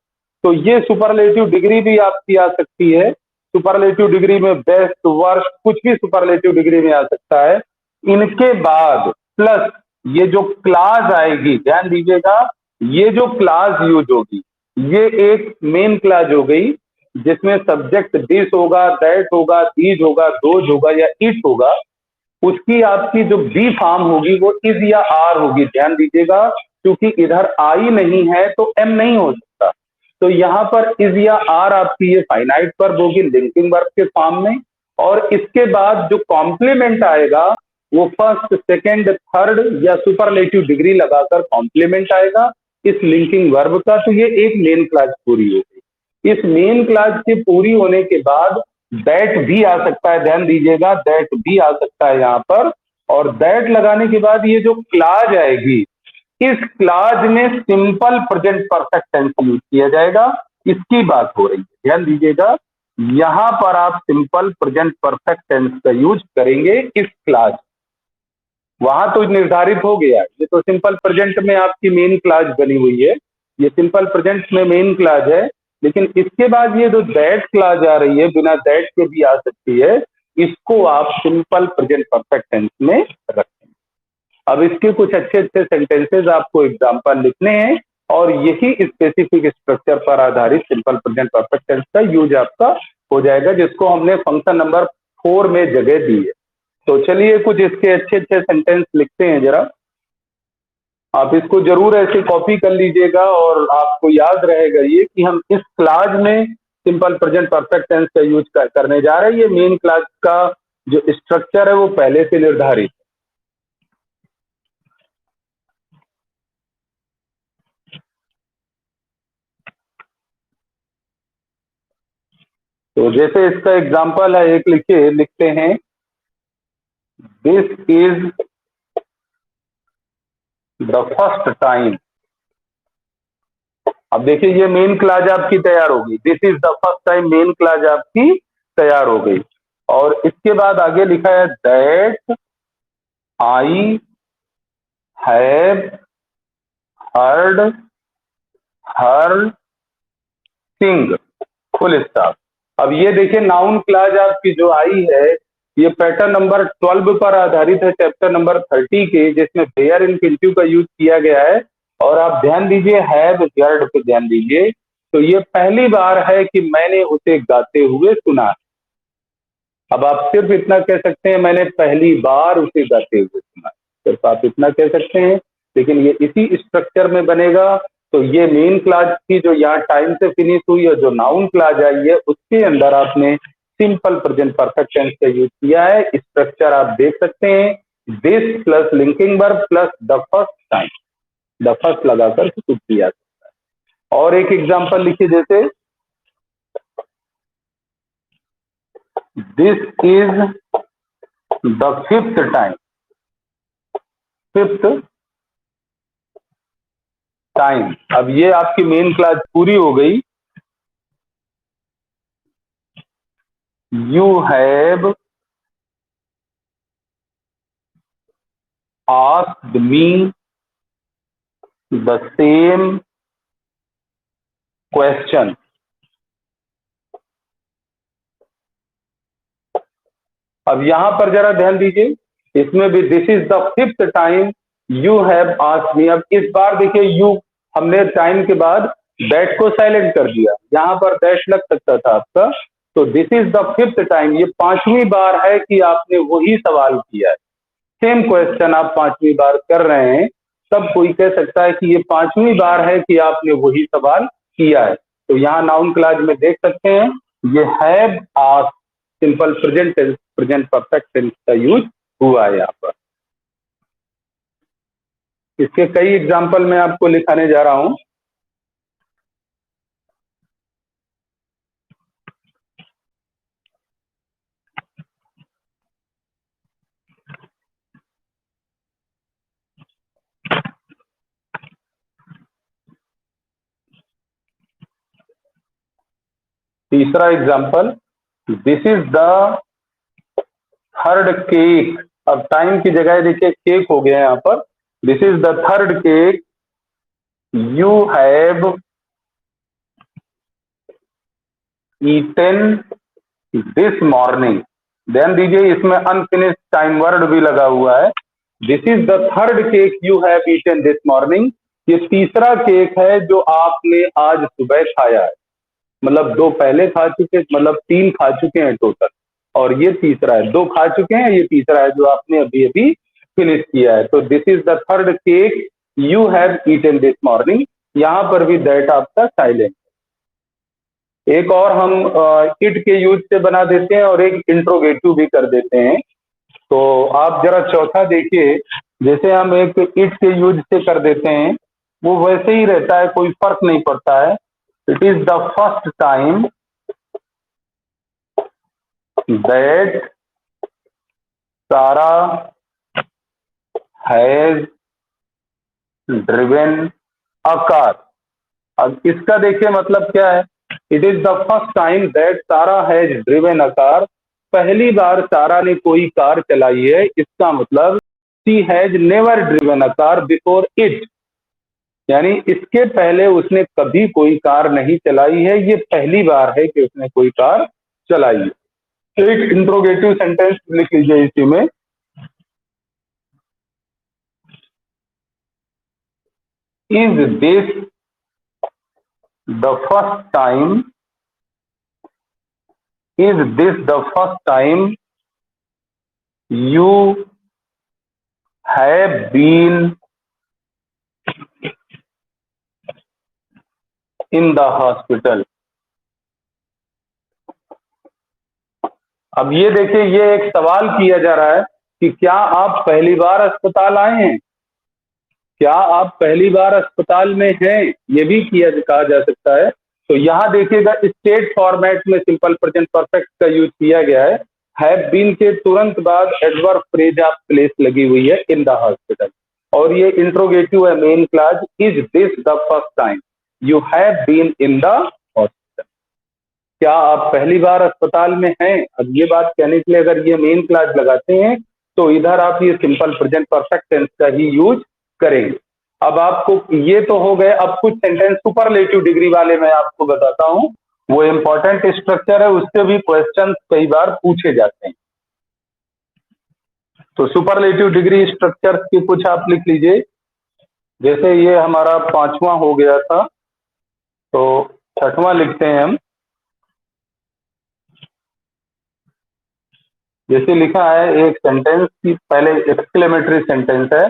तो ये सुपरलेटिव डिग्री भी आपकी आ सकती है। सुपरलेटिव डिग्री में बेस्ट, वर्स्ट, कुछ भी सुपरलेटिव डिग्री में आ सकता है। इनके बाद प्लस ये जो क्लास आएगी, ध्यान दीजिएगा, ये जो क्लास यूज होगी ये एक मेन क्लास हो गई, जिसमें सब्जेक्ट दिस होगा, दैट होगा, दीज होगा, दोज होगा या इट होगा। उसकी आपकी जो बी फॉर्म होगी वो इज या आर होगी। ध्यान दीजिएगा, क्योंकि इधर आई नहीं है तो एम नहीं हो सकता। तो यहाँ पर इज या आर आपकी ये फाइनाइट वर्ब होगी लिंकिंग वर्ब के फॉर्म में। और इसके बाद जो कॉम्प्लीमेंट आएगा वो फर्स्ट, सेकंड, थर्ड या सुपरलेटिव डिग्री लगाकर कॉम्प्लीमेंट आएगा इस लिंकिंग वर्ब का। तो ये एक मेन क्लास पूरी हो गई। इस मेन क्लास के पूरी होने के बाद दैट भी आ सकता है। ध्यान दीजिएगा, दैट भी आ सकता है यहाँ पर। और दैट लगाने के बाद ये जो क्लाज आएगी, इस क्लाज में simple present perfect tense use किया जाएगा। इसकी बात हो रही है, ध्यान दीजिएगा, यहां पर आप सिंपल प्रेजेंट परफेक्ट टेंस का यूज करेंगे इस क्लाज। वहां तो निर्धारित हो गया, ये तो सिंपल प्रेजेंट में आपकी मेन क्लाज बनी हुई है, ये सिंपल प्रेजेंट में मेन क्लाज है। लेकिन इसके बाद ये जो दैट क्लाज आ रही है, बिना दैट के भी आ सकती है, इसको आप सिंपल प्रेजेंट परफेक्ट टेंस में रखें। अब इसके कुछ अच्छे अच्छे सेंटेंसेस आपको एग्जाम्पल लिखने हैं और यही स्पेसिफिक स्ट्रक्चर पर आधारित सिंपल प्रेजेंट परफेक्ट टेंस का यूज आपका हो जाएगा, जिसको हमने फंक्शन नंबर 4 में जगह दी है। तो चलिए कुछ इसके अच्छे अच्छे सेंटेंस लिखते हैं जरा। आप इसको जरूर ऐसे कॉपी कर लीजिएगा और आपको याद रहेगा ये कि हम इस क्लास में सिंपल प्रेजेंट परफेक्ट टेंस का यूज करने जा रहे हैं। ये मेन क्लास का जो स्ट्रक्चर है वो पहले से निर्धारित। तो जैसे इसका एग्जांपल है, एक लिखिए, लिखते हैं this is the first time. अब देखिए ये मेन क्लास आपकी तैयार होगी, this is the first time main class आपकी तैयार हो गई। और इसके बाद आगे लिखा है that I have heard her sing, full stop. अब ये देखिए नाउन क्लास आपकी जो आई है, ये पैटर्न नंबर 12 पर आधारित है, चैप्टर नंबर 30 के, जिसमें वेयर इन्फिनिटिव का यूज किया गया है। और आप ध्यान दीजिए हैव हर्ड पे ध्यान दीजिए, तो ये पहली बार है कि मैंने उसे गाते हुए सुना। अब आप सिर्फ इतना कह सकते हैं मैंने पहली बार उसे गाते हुए सुना, सिर्फ आप इतना कह सकते हैं, लेकिन ये इसी स्ट्रक्चर में बनेगा। तो ये मेन क्लास की जो यहाँ टाइम से फिनिश हुई और जो नाउन क्लास आई है उसके अंदर आपने सिंपल प्रेजेंट परफेक्ट टेंस का यूज किया है। स्ट्रक्चर आप देख सकते हैं, this plus linking verb plus the first time, the first लगाकर कुछ किया सकता है। और एक एग्जांपल लिखिए, जैसे this is the fifth time, fifth time. अब ये आपकी मेन क्लास पूरी हो गई। You have asked me the same question. अब यहां पर जरा ध्यान दीजिए, इसमें भी this is the fifth time you have asked me. अब इस बार देखिए यू, हमने टाइम के बाद दैट को साइलेंट कर दिया, यहां पर दैट लग सकता था आपका। तो this is the fifth time, ये पांचवी बार है कि आपने वही सवाल किया है, सेम क्वेश्चन आप पांचवी बार कर रहे हैं। तब कोई कह सकता है कि ये पांचवी बार है कि आपने वही सवाल किया है। तो यहाँ नाउन क्लास में देख सकते हैं ये have asked simple present present perfect tense का यूज हुआ है यहाँ पर। इसके कई एग्जाम्पल मैं आपको लिखाने जा रहा हूं। तीसरा example, this is the third cake. अब टाइम की जगह देखिए केक हो गया यहाँ पर। This is the third cake you have eaten this morning. ध्यान दीजिए इसमें अनफिनिश्ड टाइम वर्ड भी लगा हुआ है। This is the third cake you have eaten this morning. ये तीसरा केक है जो आपने आज सुबह खाया है। मतलब दो पहले खा चुके, मतलब तीन खा चुके हैं टोटल, और ये तीसरा है। दो खा चुके हैं, ये तीसरा है जो आपने अभी अभी फिनिश किया है। तो this is the third cake you have eaten this morning. यहां पर भी दैट आपका साइलेंट। एक और हम इट के यूज से बना देते हैं और एक इंट्रोगेटिव भी कर देते हैं। तो आप जरा चौथा देखिए, जैसे हम एक इट के यूज से कर देते हैं वो वैसे ही रहता है, कोई फर्क नहीं पड़ता है। It is the first time that सारा हैज ड्रिवन अ कार। अब इसका देखिए मतलब क्या है। It is the first time that सारा हैज ड्रिवन अ कार। पहली बार सारा ने कोई कार चलाई है। इसका मतलब she has never driven a car before it, यानी इसके पहले उसने कभी कोई कार नहीं चलाई है। ये पहली बार है कि उसने कोई कार चलाई है। तो एक इंट्रोगेटिव सेंटेंस लिख लीजिए इसी में। Is this the first time, is this the first time you have been in the hospital. अब ये देखिए, ये एक सवाल किया जा रहा है कि क्या आप पहली बार अस्पताल आए हैं, क्या आप पहली बार अस्पताल में हैं, ये भी किया कहा जा सकता है। तो यहां देखिएगा स्टेट फॉर्मेट में सिंपल प्रेजेंट परफेक्ट का यूज किया गया है। हैव बीन के तुरंत बाद एडवर्ब फ्रेज ऑफ प्लेस लगी हुई है इन द हॉस्पिटल, और ये इंट्रोगेटिव है main clause. Is this the first time you have been in the hospital. क्या आप पहली बार अस्पताल में हैं। अब ये बात कहने के लिए अगर ये मेन क्लास लगाते हैं तो इधर आप ये सिंपल प्रेजेंट परफेक्ट टेंस का ही यूज करेंगे। अब आपको ये तो हो गए। अब कुछ सेंटेंस सुपरलेटिव डिग्री वाले मैं आपको बताता हूं, वो इंपॉर्टेंट स्ट्रक्चर है, उससे भी क्वेश्चन कई बार पूछे जाते हैं। तो सुपरलेटिव डिग्री स्ट्रक्चर के कुछ आप लिख लीजिए। जैसे ये हमारा पांचवा हो गया था, तो छठवां लिखते हैं हम। जैसे लिखा है एक सेंटेंस की पहले एक्सक्लेमेटरी सेंटेंस है,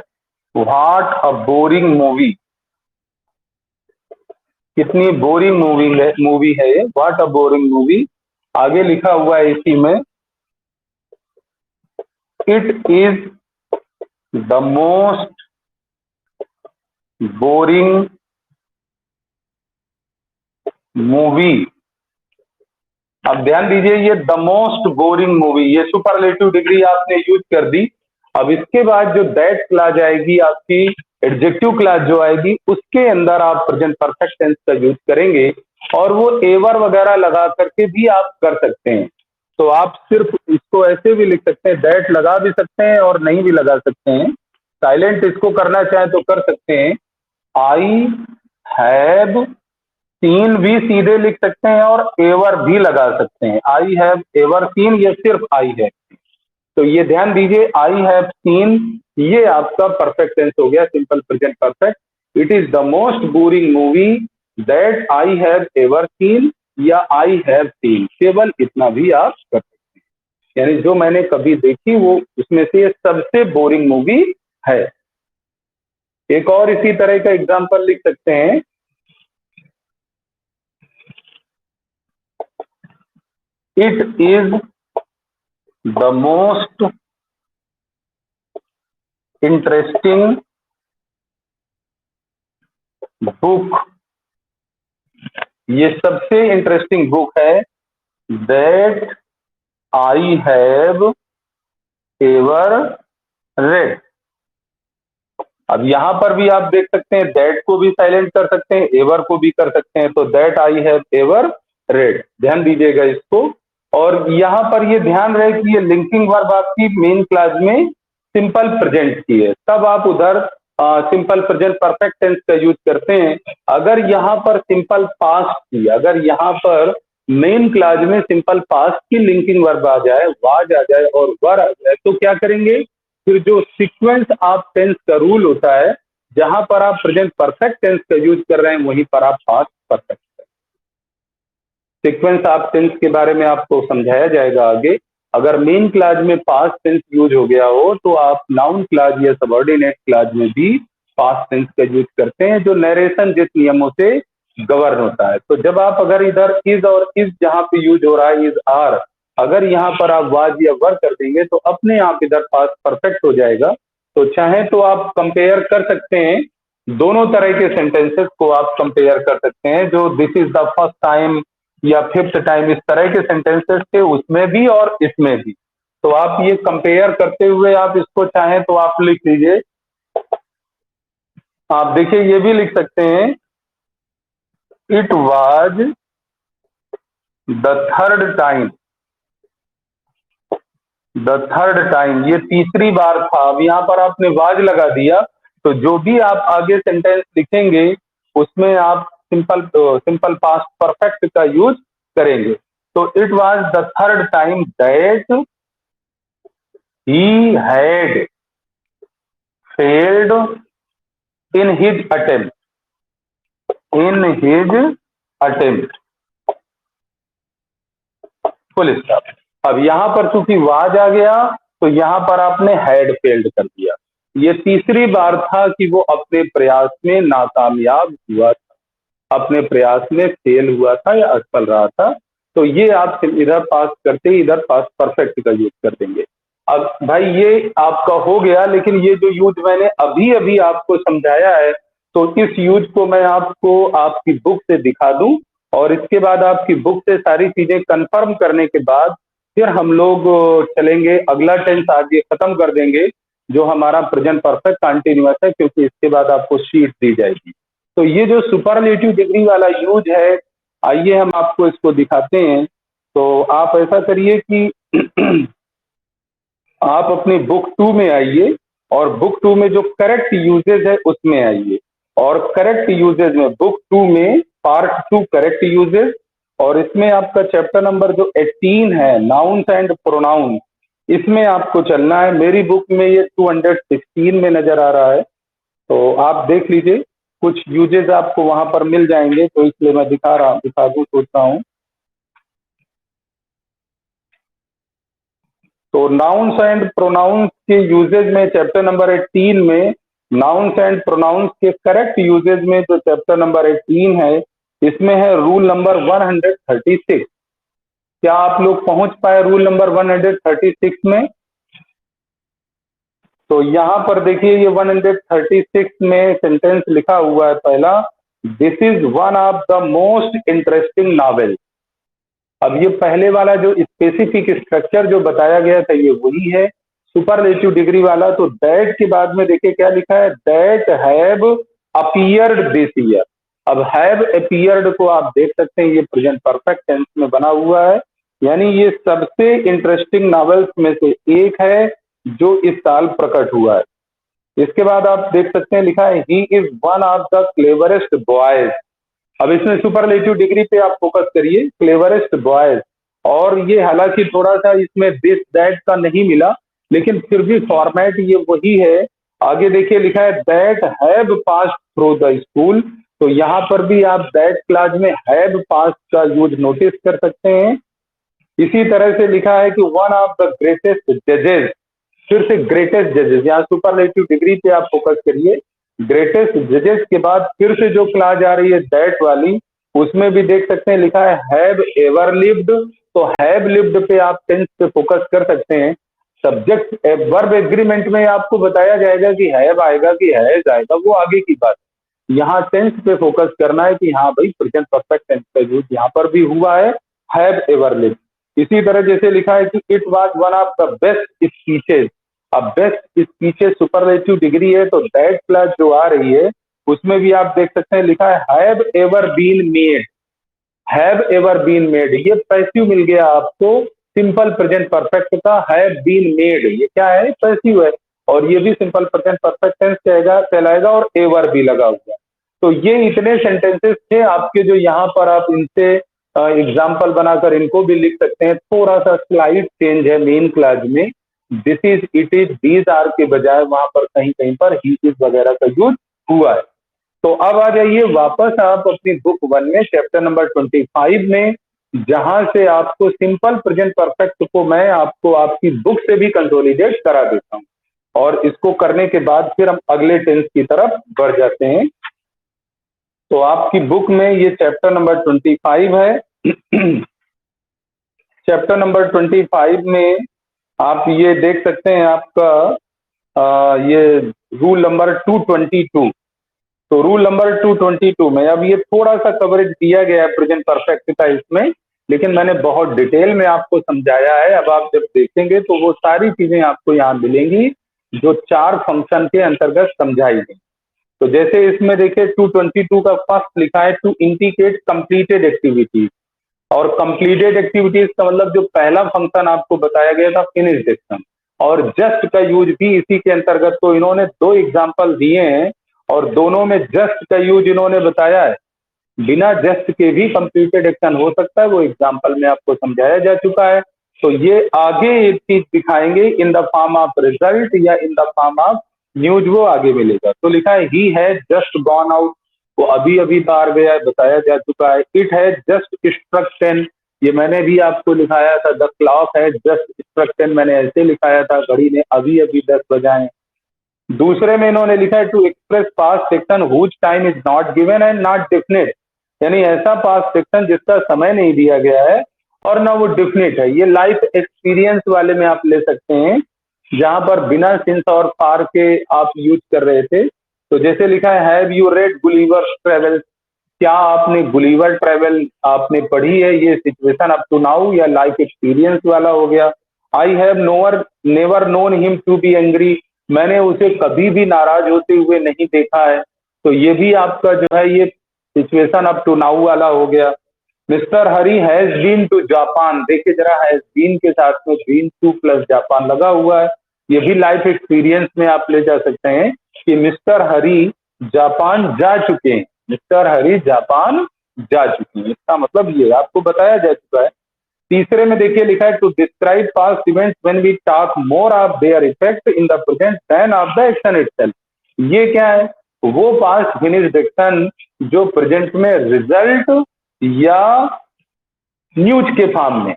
व्हाट अ बोरिंग मूवी। कितनी बोरिंग मूवी है ये, व्हाट अ बोरिंग मूवी। आगे लिखा हुआ है इसी में, it is the most boring movie. अब ध्यान दीजिए, ये द मोस्ट बोरिंग मूवी, ये सुपरलेटिव डिग्री आपने यूज कर दी। अब इसके बाद जो दैट क्लास आएगी आपकी, एडजेक्टिव क्लास जो आएगी, उसके अंदर आप प्रेजेंट परफेक्ट टेंस का यूज करेंगे, और वो एवर वगैरह लगा करके भी आप कर सकते हैं। तो आप सिर्फ इसको ऐसे भी लिख सकते हैं, दैट लगा भी सकते हैं और नहीं भी लगा सकते हैं। साइलेंट इसको करना चाहें तो कर सकते हैं। आई हैव सीन भी सीधे लिख सकते हैं और एवर भी लगा सकते हैं। आई हैव एवर सीन, ये सिर्फ आई है। तो ये ध्यान दीजिए, आई हैव सीन ये आपका परफेक्ट टेंस हो गया, simple present perfect. It is the most boring movie that I have ever seen, या आई हैव सीन, केवल इतना भी आप कर सकते हैं। यानी जो मैंने कभी देखी वो उसमें से सबसे बोरिंग मूवी है। एक और इसी तरह का एग्जाम्पल लिख सकते हैं। It is the most interesting book, ये सबसे इंटरेस्टिंग बुक है that I have ever read. अब यहां पर भी आप देख सकते हैं, दैट को भी साइलेंट कर सकते हैं, एवर को भी कर सकते हैं। तो that I have ever read, ध्यान दीजिएगा इसको। और यहाँ पर ये ध्यान रहे कि ये लिंकिंग वर्ब आपकी मेन क्लास में सिंपल प्रेजेंट की है, तब आप उधर सिंपल प्रेजेंट परफेक्ट टेंस का यूज करते हैं। अगर यहाँ पर सिंपल पास्ट की, अगर यहाँ पर मेन क्लास में सिंपल पास्ट की लिंकिंग वर्ब आ जाए, वाज आ जाए और वर आ जाए, तो क्या करेंगे, फिर जो सीक्वेंस आप टेंस का रूल होता है, जहां पर आप प्रेजेंट परफेक्ट टेंस का यूज कर रहे हैं वहीं पर आप पास्ट परफेक्ट। सीक्वेंस आप टेंस के बारे में आपको समझाया जाएगा आगे। अगर मेन क्लास में पास्ट टेंस यूज हो गया हो तो आप नाउन क्लास या सबऑर्डिनेट क्लास में भी पास्ट टेंस का यूज करते हैं, जो नरेशन जिस नियमों से गवर्न होता है। तो जब आप अगर इधर इज और इज जहां पे यूज हो रहा है, इज आर, अगर यहाँ पर आप वाज या वर कर देंगे तो अपने आप इधर पास्ट परफेक्ट हो जाएगा। तो चाहे तो आप कंपेयर कर सकते हैं, दोनों तरह के सेंटेंसेस को आप कंपेयर कर सकते हैं, जो this is the first time या फिफ्थ टाइम, इस तरह के सेंटेंसेस थे उसमें भी और इसमें भी। तो आप ये कंपेयर करते हुए आप इसको चाहें तो आप लिख लीजिए, आप देखिए ये भी लिख सकते हैं, it was the third time, the third time, ये तीसरी बार था। अब यहाँ पर आपने वाज लगा दिया, तो जो भी आप आगे सेंटेंस लिखेंगे उसमें आप सिंपल पास्ट परफेक्ट का यूज करेंगे। तो it was the third time that he had failed in his attempt, in his attempt, full stop. अब यहां पर चूंकि वाज आ गया तो यहां पर आपने हैड फेल्ड कर दिया। ये तीसरी बार था कि वो अपने प्रयास में नाकामयाब हुआ था, अपने प्रयास में फेल हुआ था या असफल रहा था। तो ये आप इधर पास करते ही इधर पास परफेक्ट का यूज कर देंगे। अब भाई ये आपका हो गया, लेकिन ये जो यूज मैंने अभी अभी आपको समझाया है, तो इस यूज को मैं आपको आपकी बुक से दिखा दूं, और इसके बाद आपकी बुक से सारी चीजें कंफर्म करने के बाद फिर हम लोग चलेंगे, अगला टेंस आज ये खत्म कर देंगे जो हमारा प्रेजेंट परफेक्ट कंटिन्यूअस है, क्योंकि इसके बाद आपको शीट दी जाएगी। तो ये जो सुपरलेटिव डिग्री वाला यूज है, आइए हम आपको इसको दिखाते हैं। तो आप ऐसा करिए कि आप अपनी बुक 2 में आइए और बुक 2 में जो करेक्ट यूजेज है उसमें आइए, और करेक्ट यूजेज में बुक 2 में पार्ट 2 करेक्ट यूजेज, और इसमें आपका चैप्टर नंबर जो 18 है नाउन्स एंड प्रोनाउंस, इसमें आपको चलना है। मेरी बुक में ये 216 में नजर आ रहा है, तो आप देख लीजिए, कुछ यूजेज आपको वहां पर मिल जाएंगे, तो इसलिए मैं दिखा दूं सोच रहा हूँ। तो नाउन्स एंड प्रोनाउंस के यूजेज में चैप्टर नंबर 18 में नाउन्स एंड प्रोनाउंस के करेक्ट यूजेज में जो चैप्टर नंबर 18 है, इसमें है रूल नंबर 136। क्या आप लोग पहुंच पाए रूल नंबर 136 में? तो यहां पर देखिए ये 136 में सेंटेंस लिखा हुआ है पहला, this is one of the most interesting novel. अब ये पहले वाला जो स्पेसिफिक स्ट्रक्चर जो बताया गया था ये वही है सुपरलेटिव डिग्री वाला। तो दैट के बाद में देखिए क्या लिखा है, that have appeared this year. अब हैव अपीयर्ड को आप देख सकते हैं, ये प्रेजेंट परफेक्ट टेंस में बना हुआ है, यानी ये सबसे इंटरेस्टिंग नॉवेल्स में से एक है जो इस साल प्रकट हुआ है। इसके बाद आप देख सकते हैं लिखा है, he is one of the cleverest boys. अब इसमें सुपरलेटिव डिग्री पे आप फोकस करिए, क्लेवरेस्ट बॉयज। और ये हालांकि थोड़ा सा इसमें दिस दैट का नहीं मिला, लेकिन फिर भी फॉर्मेट ये वही है। आगे देखिए लिखा है, that have passed through the school. तो यहाँ पर भी आप दैट क्लास में हैव पास्ड का यूज नोटिस कर सकते हैं। इसी तरह से लिखा है कि वन ऑफ द ग्रेटेस्ट जजेस, फिर से ग्रेटेस्ट जजेस, यहाँ सुपरलेटिव डिग्री पे आप फोकस करिए। ग्रेटेस्ट जजेस के बाद फिर से जो क्लास आ रही है दैट वाली, उसमें भी देख सकते हैं लिखा है हैव एवर लिव्ड। तो हैव लिव्ड पे आप टेंस पे फोकस कर सकते हैं। सब्जेक्ट वर्ब एग्रीमेंट में आपको बताया जाएगा कि हैव आएगा कि हैज आएगा, वो आगे की बात। यहाँ टेंस पे फोकस करना है कि हाँ भाई प्रेजेंट परफेक्ट टेंस का यूज यहाँ पर भी हुआ है, हैव एवर लिव्ड। इसी तरह जैसे लिखा है कि it was one of the best speeches. अब बेस्ट स्पीचेज सुपरलेटिव डिग्री है, तो दैट क्लास जो आ रही है उसमें भी आप देख सकते हैं लिखा है have ever been made. Have ever been made, ये पैसिव मिल गया आपको सिंपल प्रेजेंट परफेक्ट का, हैव बीन मेड ये क्या है, पैसिव है, और ये भी सिंपल प्रेजेंट परफेक्ट टेंस कहलाएगा, और एवर भी लगा हुआ है। तो ये इतने सेंटेंसेस थे आपके जो यहाँ पर आप इनसे एग्जाम्पल बनाकर इनको भी लिख सकते हैं। थोड़ा सा स्लाइड चेंज है मेन क्लास में, this is, it is, these are के बजाय वहां पर कहीं कहीं पर ही इज वगैरह का यूज हुआ है। तो अब आ जाइए वापस आप अपनी बुक 1 में चैप्टर नंबर 25 में, जहां से आपको सिंपल प्रेजेंट परफेक्ट को मैं आपको आपकी बुक से भी कंसोलिडेट करा देता हूं, और इसको करने के बाद फिर हम अगले टेंस की तरफ बढ़ जाते हैं। तो आपकी बुक में ये चैप्टर नंबर 25 है। चैप्टर नंबर 25 में आप ये देख सकते हैं आपका ये रूल नंबर 222। तो रूल नंबर 222 में अब ये थोड़ा सा कवरेज दिया गया है प्रेजेंट परफेक्ट का इसमें, लेकिन मैंने बहुत डिटेल में आपको समझाया है। अब आप जब देखेंगे तो वो सारी चीजें आपको यहाँ मिलेंगी जो 4 फंक्शन के अंतर्गत समझाई गई। तो जैसे इसमें देखिए 222 का फर्स्ट लिखा है टू इंडिकेट कंप्लीटेड एक्टिविटीज, और कंप्लीटेड एक्टिविटीज का मतलब जो पहला फंक्शन आपको बताया गया था फिनिश्ड एक्शन, और जस्ट का यूज भी इसी के अंतर्गत। तो इन्होंने 2 एग्जाम्पल दिए हैं और दोनों में जस्ट का यूज इन्होंने बताया है, बिना जस्ट के भी कंप्लीटेड एक्शन हो सकता है, वो एग्जाम्पल में आपको समझाया जा चुका है। तो ये आगे एक चीज दिखाएंगे in the form of result या in the form of news, वो आगे मिलेगा। तो लिखा है he has just gone out, वो अभी अभी बाहर गया है, बताया जा चुका है। इट हैज जस्ट स्ट्रक 10, ये मैंने भी आपको लिखाया था। द क्लॉक है जस्ट स्ट्रक 10, मैंने ऐसे लिखाया था, घड़ी ने अभी अभी 10 बजाए। दूसरे में इन्होंने लिखा है to express past action whose time is not given and not definite, यानी ऐसा पास्ट सेक्शन जिसका समय नहीं दिया गया है और ना वो डेफिनेट है। ये लाइफ एक्सपीरियंस वाले में आप ले सकते हैं, जहां पर बिना सिंस और फार के आप यूज कर रहे थे। तो जैसे लिखा है have you read Gulliver travel, क्या आपने गुलिवर ट्रेवल आपने पढ़ी है, ये सिचुएशन अप टू नाउ या लाइफ एक्सपीरियंस वाला हो गया। I have never known him to be angry, मैंने उसे कभी भी नाराज होते हुए नहीं देखा है, तो ये भी आपका जो है ये सिचुएशन अप टू नाउ वाला हो गया। Mister Hari has been to Japan, देखिए जरा हैज बीन के साथ में बीन टू प्लस जापान लगा हुआ है, ये भी लाइफ एक्सपीरियंस में आप ले जा सकते हैं कि मिस्टर हरी जापान जा चुके हैं, मिस्टर हरी जापान जा चुके हैं, इसका मतलब ये आपको बताया जा चुका है। तीसरे में देखिए लिखा है to describe past events when we talk more of their effect in the present than of the action itself, ये क्या है, वो पास्ट फिनिश्ड एक्शन जो प्रेजेंट में रिजल्ट या न्यूज के फॉर्म में,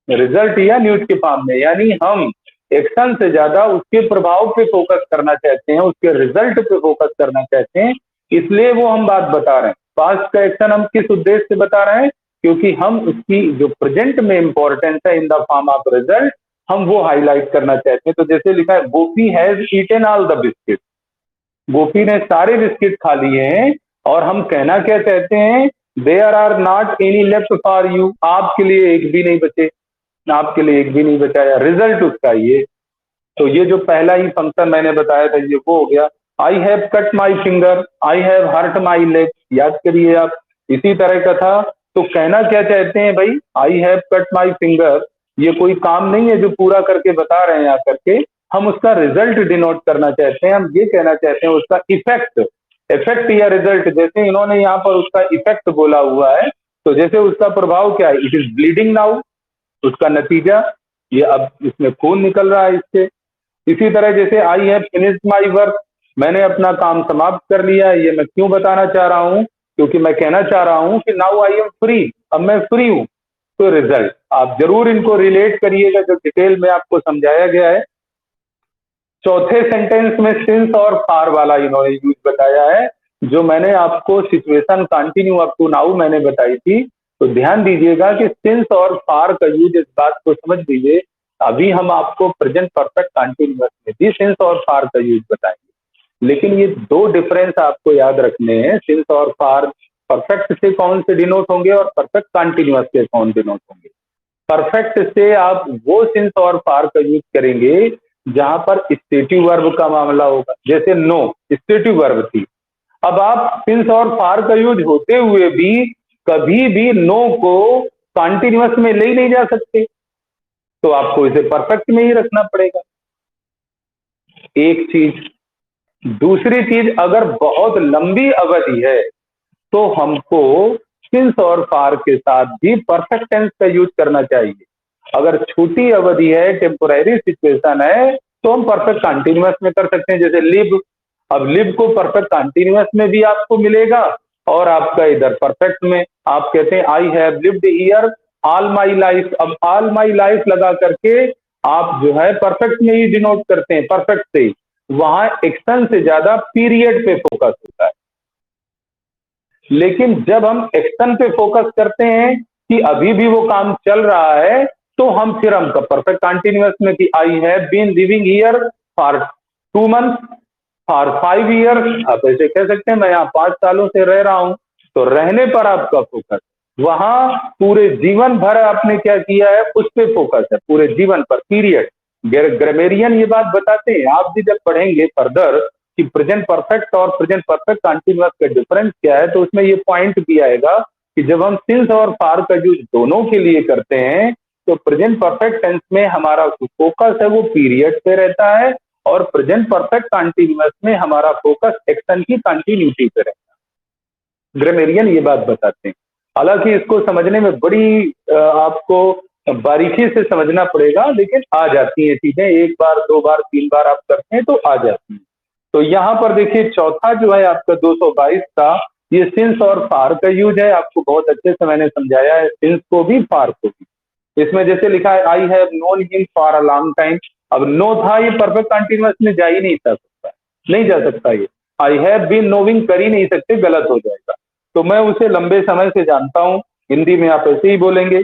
रिजल्ट या न्यूज के फॉर्म में, यानी हम एक्शन से ज्यादा उसके प्रभाव पे फोकस करना चाहते हैं, उसके रिजल्ट पे फोकस करना चाहते हैं, इसलिए वो हम बात बता रहे हैं। पास्ट का एक्शन हम किस उद्देश्य से बता रहे हैं, क्योंकि हम उसकी जो प्रेजेंट में इंपॉर्टेंस है इन द फॉर्म ऑफ रिजल्ट, हम वो हाईलाइट करना चाहते हैं। तो जैसे लिखा है Gopi has eaten all the biscuit, Gopi ने सारे बिस्किट खा लिए हैं, और हम कहना क्या चाहते हैं, there are not any left for you, आपके लिए एक भी नहीं बचे, आपके लिए एक भी नहीं बचाया, रिजल्ट उसका ये। तो ये जो पहला ही फंक्शन मैंने बताया था ये वो हो गया। I have cut my finger, I have hurt my leg, याद करिए आप, इसी तरह का था। तो कहना क्या चाहते हैं भाई, आई हैव कट माई फिंगर, ये कोई काम नहीं है जो पूरा करके बता रहे हैं आकर के, हम उसका रिजल्ट डिनोट करना चाहते हैं, हम ये कहना चाहते हैं उसका इफेक्ट, इफेक्ट या रिजल्ट। जैसे इन्होंने यहाँ पर उसका इफेक्ट बोला हुआ है, तो जैसे उसका प्रभाव क्या है, इट इज ब्लीडिंग नाउ, उसका नतीजा ये अब इसमें खून निकल रहा है इससे। इसी तरह जैसे I have finished my work, मैंने अपना काम समाप्त कर लिया है, ये मैं क्यों बताना चाह रहा हूँ, क्योंकि मैं कहना चाह रहा हूँ कि नाउ आई एम फ्री, अब मैं फ्री हूँ। तो रिजल्ट आप जरूर इनको रिलेट करिएगा जो डिटेल में आपको समझाया गया है। चौथे सेंटेंस में सिंस और फार वाला इन्होंने यूज बताया है, जो मैंने आपको situation continue up to now मैंने बताई थी। तो ध्यान दीजिएगा कि सिंस और फार का यूज, इस बात को समझ लीजिए, अभी हम आपको प्रेजेंट परफेक्ट कंटिन्यूअस में भी सिंस और फार का यूज बताएंगे, लेकिन ये 2 डिफरेंस आपको याद रखने हैं। सिंस और फार परफेक्ट से कौन से डिनोट होंगे और परफेक्ट कंटिन्यूअस से कौन डिनोट होंगे। परफेक्ट से आप वो सिंस और फार का यूज करेंगे जहां पर स्टेटिव वर्ब का मामला होगा, जैसे नो स्टेटिव वर्ब थी, अब आप सिंस और फार का यूज होते हुए भी कभी भी नो को कॉन्टिन्यूअस में ले ही नहीं जा सकते, तो आपको इसे परफेक्ट में ही रखना पड़ेगा, एक चीज। दूसरी चीज, अगर बहुत लंबी अवधि है तो हमको सिंस और फार के साथ भी परफेक्ट टेंस का यूज करना चाहिए। अगर छोटी अवधि है, टेम्पोररी सिचुएशन है, तो हम परफेक्ट कंटिन्यूअस में कर सकते हैं, जैसे लिव। अब लिव को परफेक्ट कंटिन्यूअस में भी आपको मिलेगा, और आपका इधर परफेक्ट में आप कहते हैं I have lived here all my life. अब ऑल माई लाइफ लगा करके आप जो है परफेक्ट में ही डिनोट करते हैं, परफेक्ट से ही। वहां एक्शन से ज्यादा पीरियड पे फोकस होता है। लेकिन जब हम एक्शन पे फोकस करते हैं कि अभी भी वो काम चल रहा है, तो फिर हम परफेक्ट कंटिन्यूअस में कि I have been living here for 2 month, for 5 years, आप ऐसे कह सकते हैं मैं यहाँ 5 सालों से रह रहा हूं, तो रहने पर आपका फोकस। वहां पूरे जीवन भर आपने क्या किया है उस पर फोकस है, पूरे जीवन पर, पीरियड। ग्रामेरियन ये बात बताते हैं, आप भी जब पढ़ेंगे फर्दर कि प्रेजेंट परफेक्ट और प्रेजेंट परफेक्ट कंटिन्यूअस का डिफरेंस क्या है, तो उसमें ये पॉइंट भी आएगा कि जब हम सिंस और फार का यूज दोनों के लिए करते हैं, तो प्रेजेंट परफेक्ट टेंस में हमारा फोकस है वो पीरियड पे रहता है, और प्रेजेंट परफेक्ट कंटिन्यूअस में हमारा फोकस एक्शन की कंटिन्यूटी पे रहता है। ग्रामेरियन ये बात बताते हैं। हालांकि इसको समझने में बड़ी आपको बारीकी से समझना पड़ेगा, लेकिन आ जाती है चीजें, एक बार 2 बार 3 बार आप करते हैं तो आ जाती है। तो यहाँ पर देखिए चौथा जो है आपका 222 का, ये सिंस और फार का यूज है। आपको बहुत अच्छे से मैंने समझाया है, सिंस को भी फार को भी। इसमें जैसे लिखा है I have known him for a long time, अब नो था, ये परफेक्ट कंटिन्यूअस में जा ही नहीं सकता, नहीं जा सकता। ये आई हैव बीन नोविंग कर ही नहीं सकते, गलत हो जाएगा। तो मैं उसे लंबे समय से जानता हूं, हिंदी में आप ऐसे ही बोलेंगे,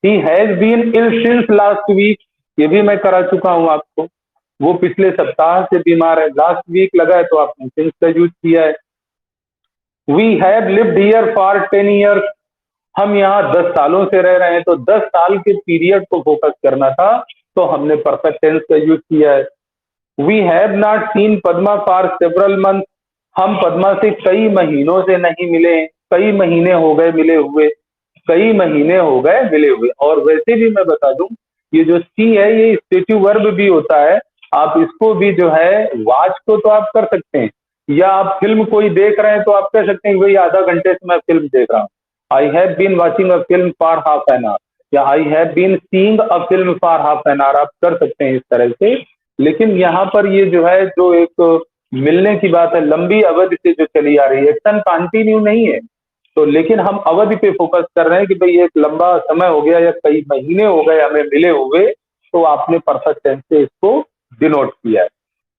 he has been ill since last week, ये भी मैं करा चुका हूं आपको, वो पिछले सप्ताह से बीमार है। लास्ट वीक लगा है तो आपने सिंस का यूज किया है। We have lived here for 10 years, हम यहाँ 10 सालों से रह रहे हैं, तो 10 साल के पीरियड को फोकस करना था, तो हमने परफेक्ट टेंस का यूज किया है। We have not seen Padma for several month, हम पद्मा से कई महीनों से नहीं मिले, कई महीने हो गए मिले हुए, कई महीने हो गए मिले हुए। और वैसे भी मैं बता दूं, ये जो सी है ये स्टेटिव वर्ब भी होता है। आप इसको भी जो है वॉच को तो आप कर सकते हैं, या आप फिल्म कोई देख रहे हैं तो आप कह सकते हैं कि भाई आधा घंटे से मैं फिल्म देख रहा हूँ, I have been watching a film for half an hour, या I have been seeing a film for half an hour, आप कर सकते हैं इस तरह से। लेकिन यहाँ पर ये जो है, जो एक मिलने की बात है, लंबी अवधि से जो चली आ रही है, एक्शन कंटिन्यू नहीं है, तो लेकिन हम अवधि पे फोकस कर रहे हैं कि भाई एक लंबा समय हो गया या कई महीने हो गए हमें मिले हुए, तो आपने परफेक्ट टेंस से इसको डिनोट किया है।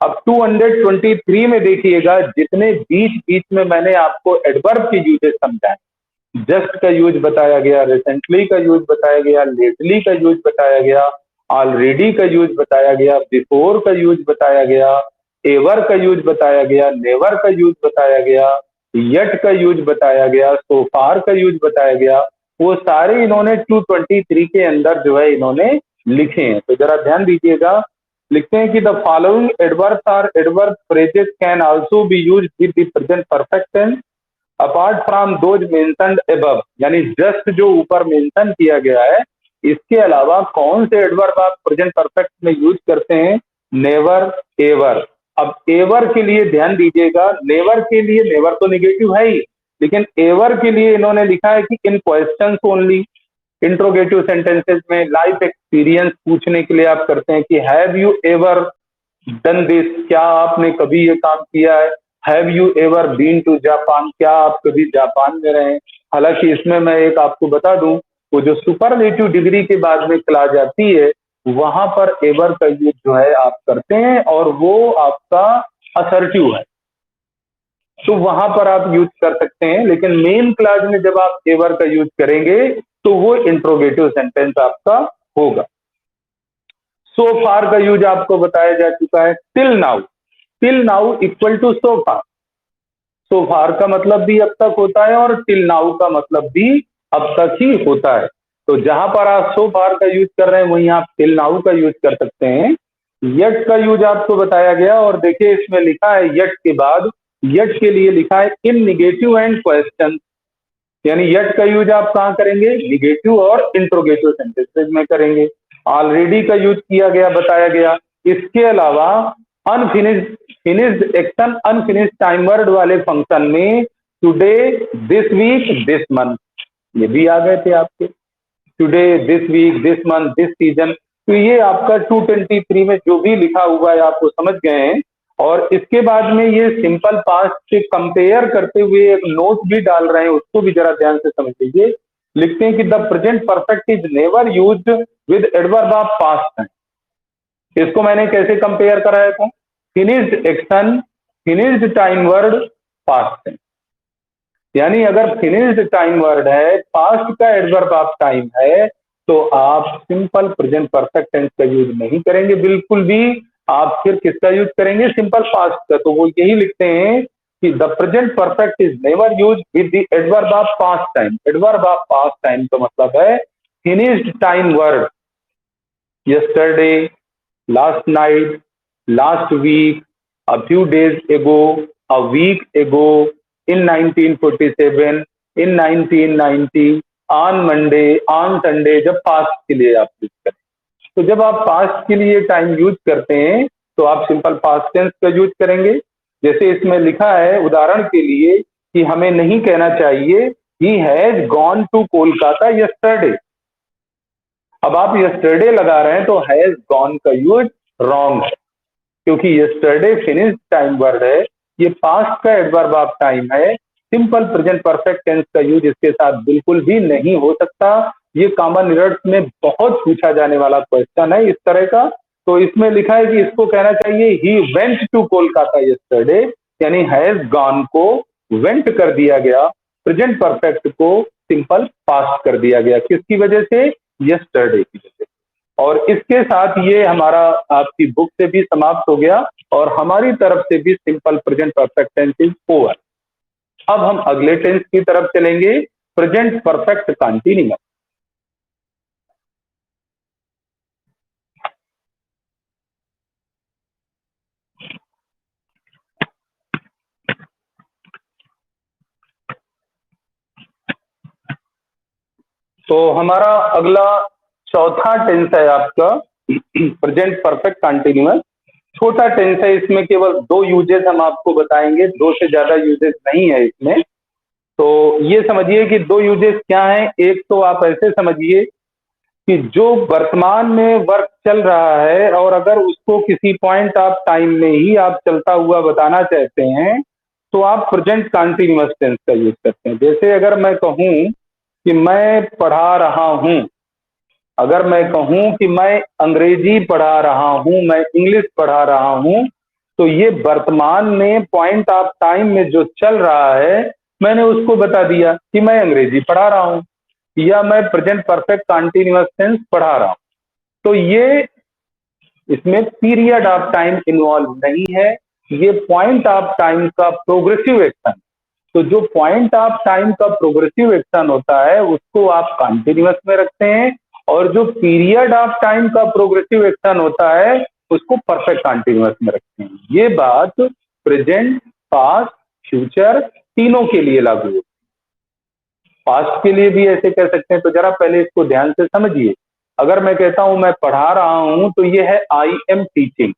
अब 223 में देखिएगा, जितने बीच बीच में मैंने आपको एडवर्ब के यूजेस समझाए, जस्ट का यूज बताया गया, रिसेंटली का यूज बताया गया, लेटली का यूज बताया गया, ऑलरेडी का यूज बताया गया, बिफोर का यूज बताया गया, एवर का यूज बताया गया, नेवर का यूज बताया गया, यट का यूज बताया गया, सो फार का यूज बताया गया, वो सारे इन्होंने 223 के अंदर जो है इन्होंने लिखे हैं। तो जरा ध्यान दीजिएगा, लिखते हैं कि the following adverbs are adverb phrases can also be used with the present perfect tense apart from those mentioned above, यानी जस्ट जो ऊपर मेंशन किया गया है, इसके अलावा कौन से एडवर्ब आप प्रेजेंट परफेक्ट में यूज करते हैं? Never, ever. अब एवर के लिए ध्यान दीजिएगा, नेवर के लिए, नेवर तो निगेटिव है ही, लेकिन एवर के लिए इन्होंने लिखा है कि इन क्वेश्चंस ओनली, इंट्रोगेटिव सेंटेंसेस में लाइफ एक्सपीरियंस पूछने के लिए आप करते हैं कि have you ever done this, क्या आपने कभी ये काम किया है? Have you ever been to Japan, क्या आप कभी जापान में रहे? हालांकि इसमें मैं एक आपको बता दूं, वो जो सुपरलेटिव डिग्री के बाद में क्लास आती है, वहां पर एवर का यूज जो है आप करते हैं, और वो आपका असर्टिव है, तो वहां पर आप यूज कर सकते हैं। लेकिन मेन क्लास में जब आप एवर का यूज करेंगे तो वो इंट्रोगेटिव सेंटेंस आपका होगा। सो फार का यूज आपको बताया जा चुका है। टिल नाउ इक्वल टू सो फार, सो फार का मतलब भी अब तक होता है, और टिल नाउ का मतलब भी अब तक ही होता है। तो जहां पर आप सो फार का यूज कर रहे हैं वहीं आप टिल नाउ का यूज कर सकते हैं। यट का यूज आपको बताया गया, और देखिए इसमें लिखा है यट के बाद, यट के लिए लिखा है इन निगेटिव एंड क्वेश्चन, यानी यट का यूज आप कहाँ करेंगे, निगेटिव और इंट्रोगेटिव सेंटेंसेस में करेंगे। ऑलरेडी का यूज किया गया, बताया गया। इसके अलावा unfinished, finished action, unfinished time word वाले फंक्शन में today, this week, this month, ये भी आ गए थे आपके। Today, this week, this month, this season, तो ये आपका 223 में जो भी लिखा हुआ है आप वो समझ गए हैं। और इसके बाद में ये सिंपल पास्ट से कंपेयर करते हुए एक नोट भी डाल रहे हैं, उसको भी जरा ध्यान से समझ लीजिए। लिखते हैं कि the present perfect is never used with adverb of past time. इसको मैंने कैसे कंपेयर कराया था, finished action, finished time word, past time. यानी अगर फिनिश्ड टाइम वर्ड है, पास्ट का एडवर्ब ऑफ टाइम है, तो आप सिंपल प्रेजेंट परफेक्ट टेंस का यूज नहीं करेंगे बिल्कुल भी। आप फिर किसका यूज करेंगे, सिंपल पास्ट का। तो वो यही लिखते हैं कि the present perfect is never use with the adverb of past time. Adverb of past time का मतलब है finished time word, yesterday, last night, last week, a few days ago, a week ago, in 1947, in 1990, on Monday, on Sunday, जब past के लिए आप use करें। तो जब आप पास्ट के लिए टाइम यूज करते हैं तो आप सिंपल पास्ट टेंस का यूज करेंगे। जैसे इसमें लिखा है उदाहरण के लिए कि हमें नहीं कहना चाहिए he has gone to Kolkata yesterday. अब आप यस्टरडे लगा रहे हैं तो हैज गॉन का यूज रॉन्ग है, क्योंकि यस्टरडे फिनिश्ड टाइम वर्ड है, ये पास्ट का एडवर्ब ऑफ टाइम है। सिंपल प्रेजेंट परफेक्ट टेंस का यूज इसके साथ बिल्कुल भी नहीं हो सकता। ये कॉमन एरर्स में बहुत पूछा जाने वाला क्वेश्चन है इस तरह का। तो इसमें लिखा है कि इसको कहना चाहिए he went to Kolkata yesterday, यानी हैज गॉन को वेंट कर दिया गया, प्रेजेंट परफेक्ट को सिंपल पास्ट कर दिया गया। किसकी वजह से, यस्टरडे की वजह से। और इसके साथ ये हमारा आपकी बुक से भी समाप्त हो गया और हमारी तरफ से भी simple present perfect tense is over. अब हम अगले टेंस की तरफ चलेंगे, प्रेजेंट परफेक्ट कंटीन्यूअस। तो हमारा अगला चौथा टेंस है आपका प्रेजेंट परफेक्ट कंटीन्यूअस। छोटा टेंस है, इसमें केवल 2 यूजेस हम आपको बताएंगे, 2 से ज्यादा यूजेस नहीं है इसमें। तो ये समझिए कि 2 यूजेस क्या हैं। एक तो आप ऐसे समझिए कि जो वर्तमान में वर्क चल रहा है और अगर उसको किसी पॉइंट ऑफ टाइम में ही आप चलता हुआ बताना चाहते हैं तो आप प्रेजेंट कंटीन्यूअस टेंस का यूज करते हैं। जैसे अगर मैं कहूं कि मैं पढ़ा रहा हूं, अगर मैं कहूं कि मैं अंग्रेजी पढ़ा रहा हूं, मैं इंग्लिश पढ़ा रहा हूं, तो ये वर्तमान में पॉइंट ऑफ टाइम में जो चल रहा है मैंने उसको बता दिया कि मैं अंग्रेजी पढ़ा रहा हूं या मैं प्रेजेंट परफेक्ट कंटीन्यूअस टेंस पढ़ा रहा हूं। तो ये इसमें पीरियड ऑफ टाइम इन्वॉल्व नहीं है, ये पॉइंट ऑफ टाइम का प्रोग्रेसिव एक्शन। तो जो पॉइंट ऑफ टाइम का प्रोग्रेसिव एक्शन होता है उसको आप कंटिन्यूअस में रखते हैं, और जो पीरियड ऑफ टाइम का प्रोग्रेसिव एक्शन होता है उसको परफेक्ट कंटिन्यूअस में रखते हैं। ये बात प्रेजेंट, पास्ट, फ्यूचर तीनों के लिए लागू है। पास्ट के लिए भी ऐसे कह सकते हैं। तो जरा पहले इसको ध्यान से समझिए। अगर मैं कहता हूं मैं पढ़ा रहा हूं तो ये है आई एम टीचिंग।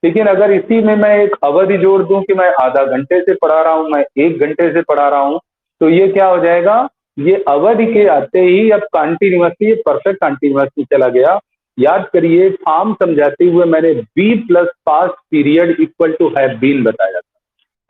लेकिन अगर इसी में मैं एक अवधि जोड़ दूं कि मैं आधा घंटे से पढ़ा रहा हूं, मैं 1 घंटे से पढ़ा रहा हूं, तो ये क्या हो जाएगा, ये अवधि के आते ही अब कंटिन्यूअसली परफेक्ट कंटिन्यूअस में चला गया। याद करिए फॉर्म समझाते हुए मैंने be plus past period equal to have been बताया था।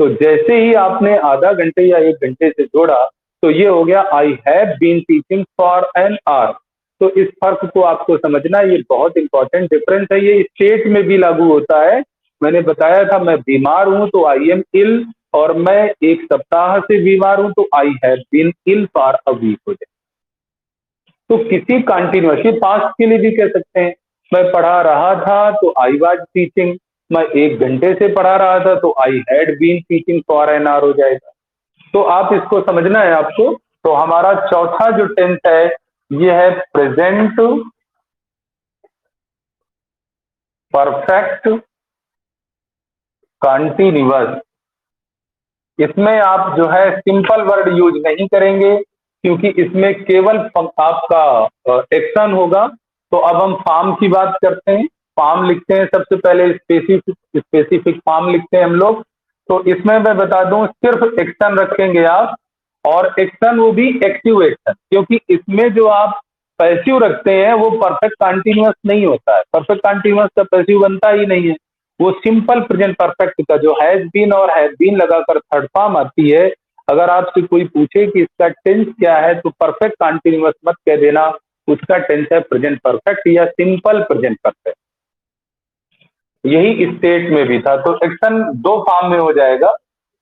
तो जैसे ही आपने आधा घंटे या 1 घंटे से जोड़ा तो ये हो गया I have been teaching for an hour. तो इस फर्क को आपको समझना, ये बहुत इंपॉर्टेंट डिफरेंस है। ये स्टेट में भी लागू होता है। मैंने बताया था मैं बीमार हूं तो आई एम इल, और मैं 1 सप्ताह से बीमार हूं तो I have been ill for a week हो जाए। तो किसी कंटिन्यूअस, ये पास्ट के लिए भी कह सकते हैं। मैं पढ़ा रहा था तो आई वाज टीचिंग, मैं 1 घंटे से पढ़ा रहा था तो I had been teaching for an hour हो जाएगा। तो आप इसको समझना है आपको। तो हमारा चौथा जो टेंस है ये है प्रेजेंट परफेक्ट कंटिन्यूअस। इसमें आप जो है सिंपल वर्ड यूज नहीं करेंगे, क्योंकि इसमें केवल आपका एक्शन होगा। तो अब हम फॉर्म की बात करते हैं। फॉर्म लिखते हैं, सबसे पहले स्पेसिफिक फॉर्म लिखते हैं हम लोग। तो इसमें मैं बता दूं, सिर्फ एक्शन रखेंगे आप, और एक्शन वो भी एक्टिव एक्शन, क्योंकि इसमें जो आप पैसिव रखते हैं वो परफेक्ट कंटिन्यूअस नहीं होता है। परफेक्ट कंटिन्यूअस का पैसिव बनता ही नहीं है। वो सिंपल प्रेजेंट परफेक्ट का जो हैज बीन और हैज बीन लगाकर थर्ड फॉर्म आती है। अगर आपसे कोई पूछे कि इसका टेंस क्या है, तो परफेक्ट कंटिन्यूअस मत कह देना, उसका टेंस है प्रेजेंट परफेक्ट या सिंपल प्रेजेंट परफेक्ट। यही स्टेट में भी था। तो एक्शन दो फॉर्म में हो जाएगा।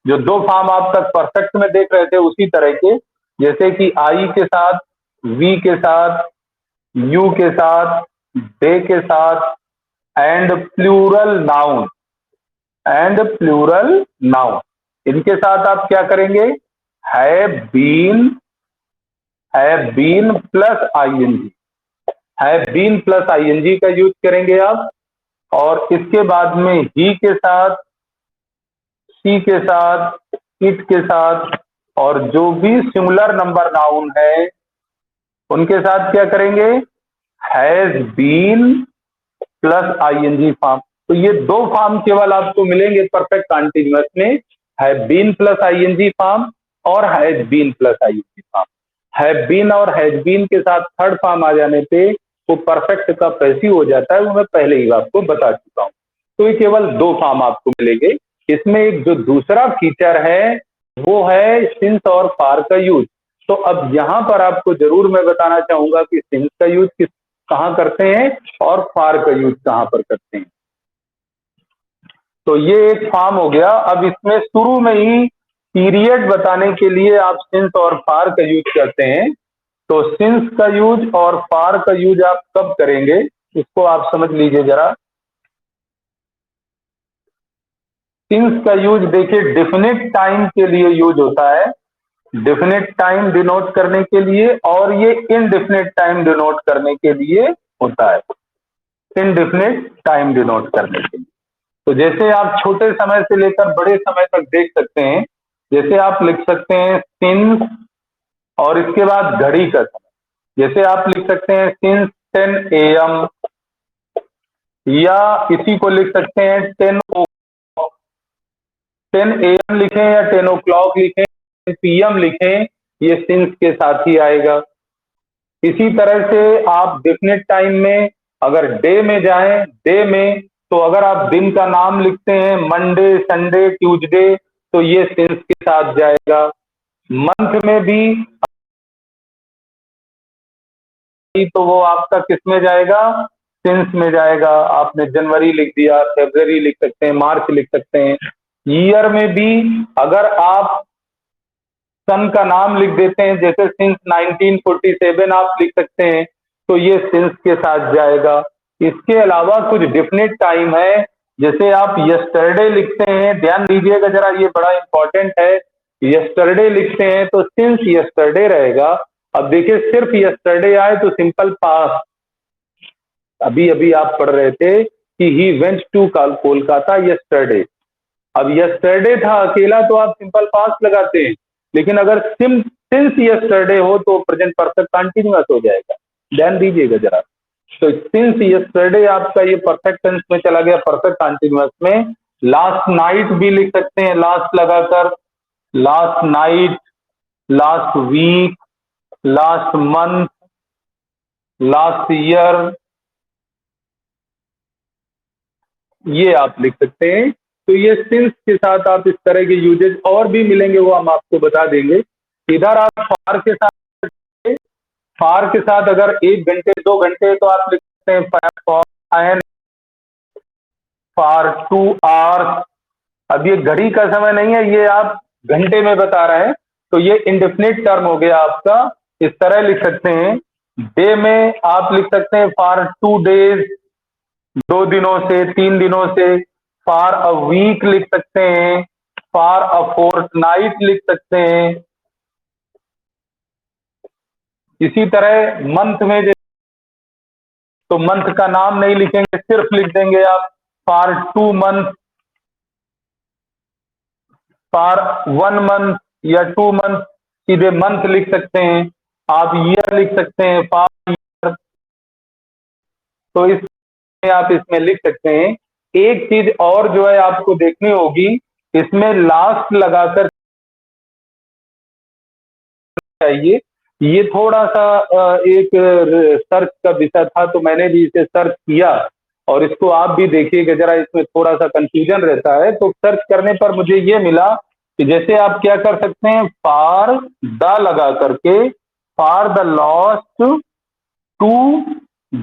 जो दो फॉर्म आप तक परफेक्ट में देख रहे थे उसी तरह के, जैसे कि आई के साथ, वी के साथ, यू के साथ, दे के साथ, and plural noun, and plural noun, इनके साथ आप क्या करेंगे, have been plus ING, have been plus ING का यूज करेंगे आप। और इसके बाद में ही के साथ, सी के साथ, इट के साथ, और जो भी सिमिलर नंबर नाउन है उनके साथ क्या करेंगे, has been plus ING form. तो ये दो फॉर्म केवल आपको मिलेंगे परफेक्ट कंटीन्यूअस में, have been plus ING form और has been plus ING form. Have been और हैज बीन के साथ थर्ड फॉर्म आ जाने पे वो परफेक्ट का पैसिव हो जाता है, वो मैं पहले ही आपको बता चुका हूं। तो ये केवल दो फॉर्म आपको मिलेंगे। इसमें एक जो दूसरा फीचर है वो है सिंस और फार का यूज। तो अब यहां पर आपको जरूर मैं बताना चाहूंगा कि सिंस का यूज कहां करते हैं और फार का यूज कहां पर करते हैं। तो ये एक फॉर्म हो गया। अब इसमें शुरू में ही पीरियड बताने के लिए आप सिंस और फार का यूज करते हैं। तो सिंस का यूज और फार का यूज आप कब करेंगे, इसको आप समझ लीजिए जरा। सिंस का यूज देखिए डेफिनेट टाइम के लिए यूज होता है, डेफिनेट टाइम डिनोट करने के लिए, और ये इनडेफिनेट टाइम डिनोट करने के लिए होता है, इनडेफिनेट टाइम डिनोट करने के लिए। तो जैसे आप छोटे समय से लेकर बड़े समय तक देख सकते हैं, जैसे आप लिख सकते हैं सिंस और इसके बाद घड़ी का समय, जैसे आप लिख सकते हैं सिंस 10 AM, या इसी को लिख सकते हैं 10 AM लिखें या 10 o'clock लिखें, PM लिखें, ये सिंस के साथ ही आएगा। इसी तरह से आप डेफिनेट टाइम में अगर डे में जाएं, डे में तो अगर आप दिन का नाम लिखते हैं मंडे, संडे, ट्यूसडे, तो ये सिंस के साथ जाएगा। मंथ में भी तो वो आपका किस में जाएगा, सिंस में जाएगा। आपने जनवरी लिख दिया, फरवरी लिख सकते हैं, मार्च लिख सकते हैं। ईयर में भी अगर आप सन का नाम लिख देते हैं, जैसे सिंस 1947 आप लिख सकते हैं, तो ये सिंस के साथ जाएगा। इसके अलावा कुछ डेफिनेट टाइम है, जैसे आप यस्टरडे लिखते हैं, ध्यान दीजिएगा जरा, ये बड़ा इंपॉर्टेंट है। यस्टरडे लिखते हैं तो सिंस यस्टरडे रहेगा। अब देखिए सिर्फ यस्टरडे आए तो सिंपल पास, अभी अभी आप पढ़ रहे थे कि he went to Kolkata yesterday. अब यस्टरडे था अकेला तो आप सिंपल पास लगाते हैं, लेकिन अगर सिंस यस्टरडे हो तो प्रेजेंट परफेक्ट कंटिन्यूअस हो जाएगा। ध्यान दीजिएगा जरा। तो सिंस यस्टरडे आपका ये परफेक्ट टेंस में चला गया, परफेक्ट कंटिन्यूअस में। लास्ट नाइट भी लिख सकते हैं लास्ट लगाकर, last night, last week, last month, last year, ये आप लिख सकते हैं। तो ये सिंस के साथ आप इस तरह के यूजेज और भी मिलेंगे, वो हम आपको बता देंगे। इधर आप फार के साथ, फार के साथ अगर 1 घंटे 2 घंटे तो आप लिख सकते हैं फॉर 2 आवर्स। अब ये घड़ी का समय नहीं है, ये आप घंटे में बता रहे हैं, तो ये इंडेफिनिट टर्म हो गया आपका। इस तरह लिख सकते हैं। डे में आप लिख सकते हैं फॉर 2 डेज, 2 दिनों से, 3 दिनों से। फॉर अ वीक लिख सकते हैं, फॉर अ फोर्टनाइट लिख सकते हैं। इसी तरह मंथ में तो मंथ का नाम नहीं लिखेंगे, सिर्फ लिख देंगे आप फॉर 2 मंथ, फॉर 1 मंथ या 2 मंथ, सीधे मंथ लिख सकते हैं, आप ईयर लिख सकते हैं, फॉर ईयर, तो इसमें आप इसमें लिख सकते हैं। एक चीज और जो है आपको देखनी होगी, इसमें लास्ट लगाकर चाहिए। ये थोड़ा सा एक सर्च का विषय था, तो मैंने भी इसे सर्च किया, और इसको आप भी देखिएगा जरा, इसमें थोड़ा सा कंफ्यूजन रहता है। तो सर्च करने पर मुझे ये मिला कि जैसे आप क्या कर सकते हैं, फॉर द लगा करके, for the last 2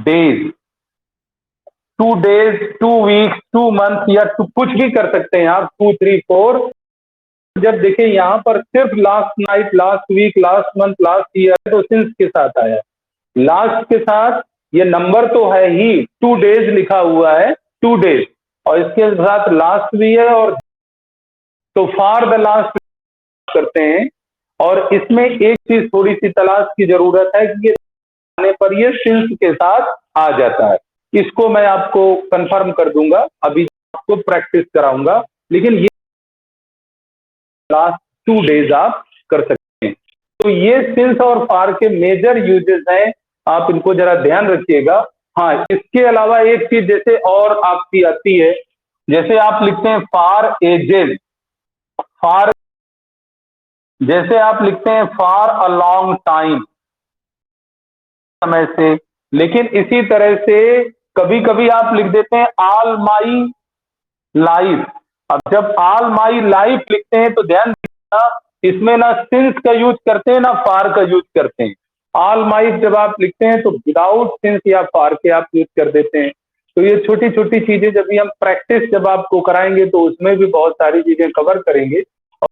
days, 2 days, 2 weeks, 2 month, या कुछ भी कर सकते हैं आप, 2, 3, 4। जब देखें यहाँ पर सिर्फ last night, last week, last month, last year, तो सिंस के साथ आया, लास्ट के साथ ये नंबर तो है ही, 2 डेज लिखा हुआ है, 2 डेज, और इसके साथ लास्ट भी है, और तो फॉर द लास्ट करते हैं। और इसमें एक चीज थोड़ी सी तलाश की जरूरत है कि ये आने पर ये सिंस के साथ आ जाता है। इसको मैं आपको कंफर्म कर दूंगा, अभी आपको प्रैक्टिस कराऊंगा, लेकिन ये लास्ट 2 डेज आप कर सकते हैं। तो ये सिंस और फॉर के मेजर यूजेस हैं, आप इनको जरा ध्यान रखिएगा। हाँ, इसके अलावा एक चीज जैसे और आपकी आती है, जैसे आप लिखते हैं फॉर एजेस, फॉर, जैसे आप लिखते हैं फॉर अ लॉन्ग टाइम, समय से, लेकिन इसी तरह से कभी कभी आप लिख देते हैं ऑल माई लाइफ। अब जब ऑल माई लाइफ लिखते हैं तो ध्यान रखिएगा, इसमें ना सिंस का यूज करते हैं ना फॉर का यूज करते हैं। ऑल माई जब आप लिखते हैं तो विदाउट सिंस या फॉर के आप यूज कर देते हैं। तो ये छोटी छोटी चीजें जब भी हम प्रैक्टिस जब आपको कराएंगे तो उसमें भी बहुत सारी चीजें कवर करेंगे, और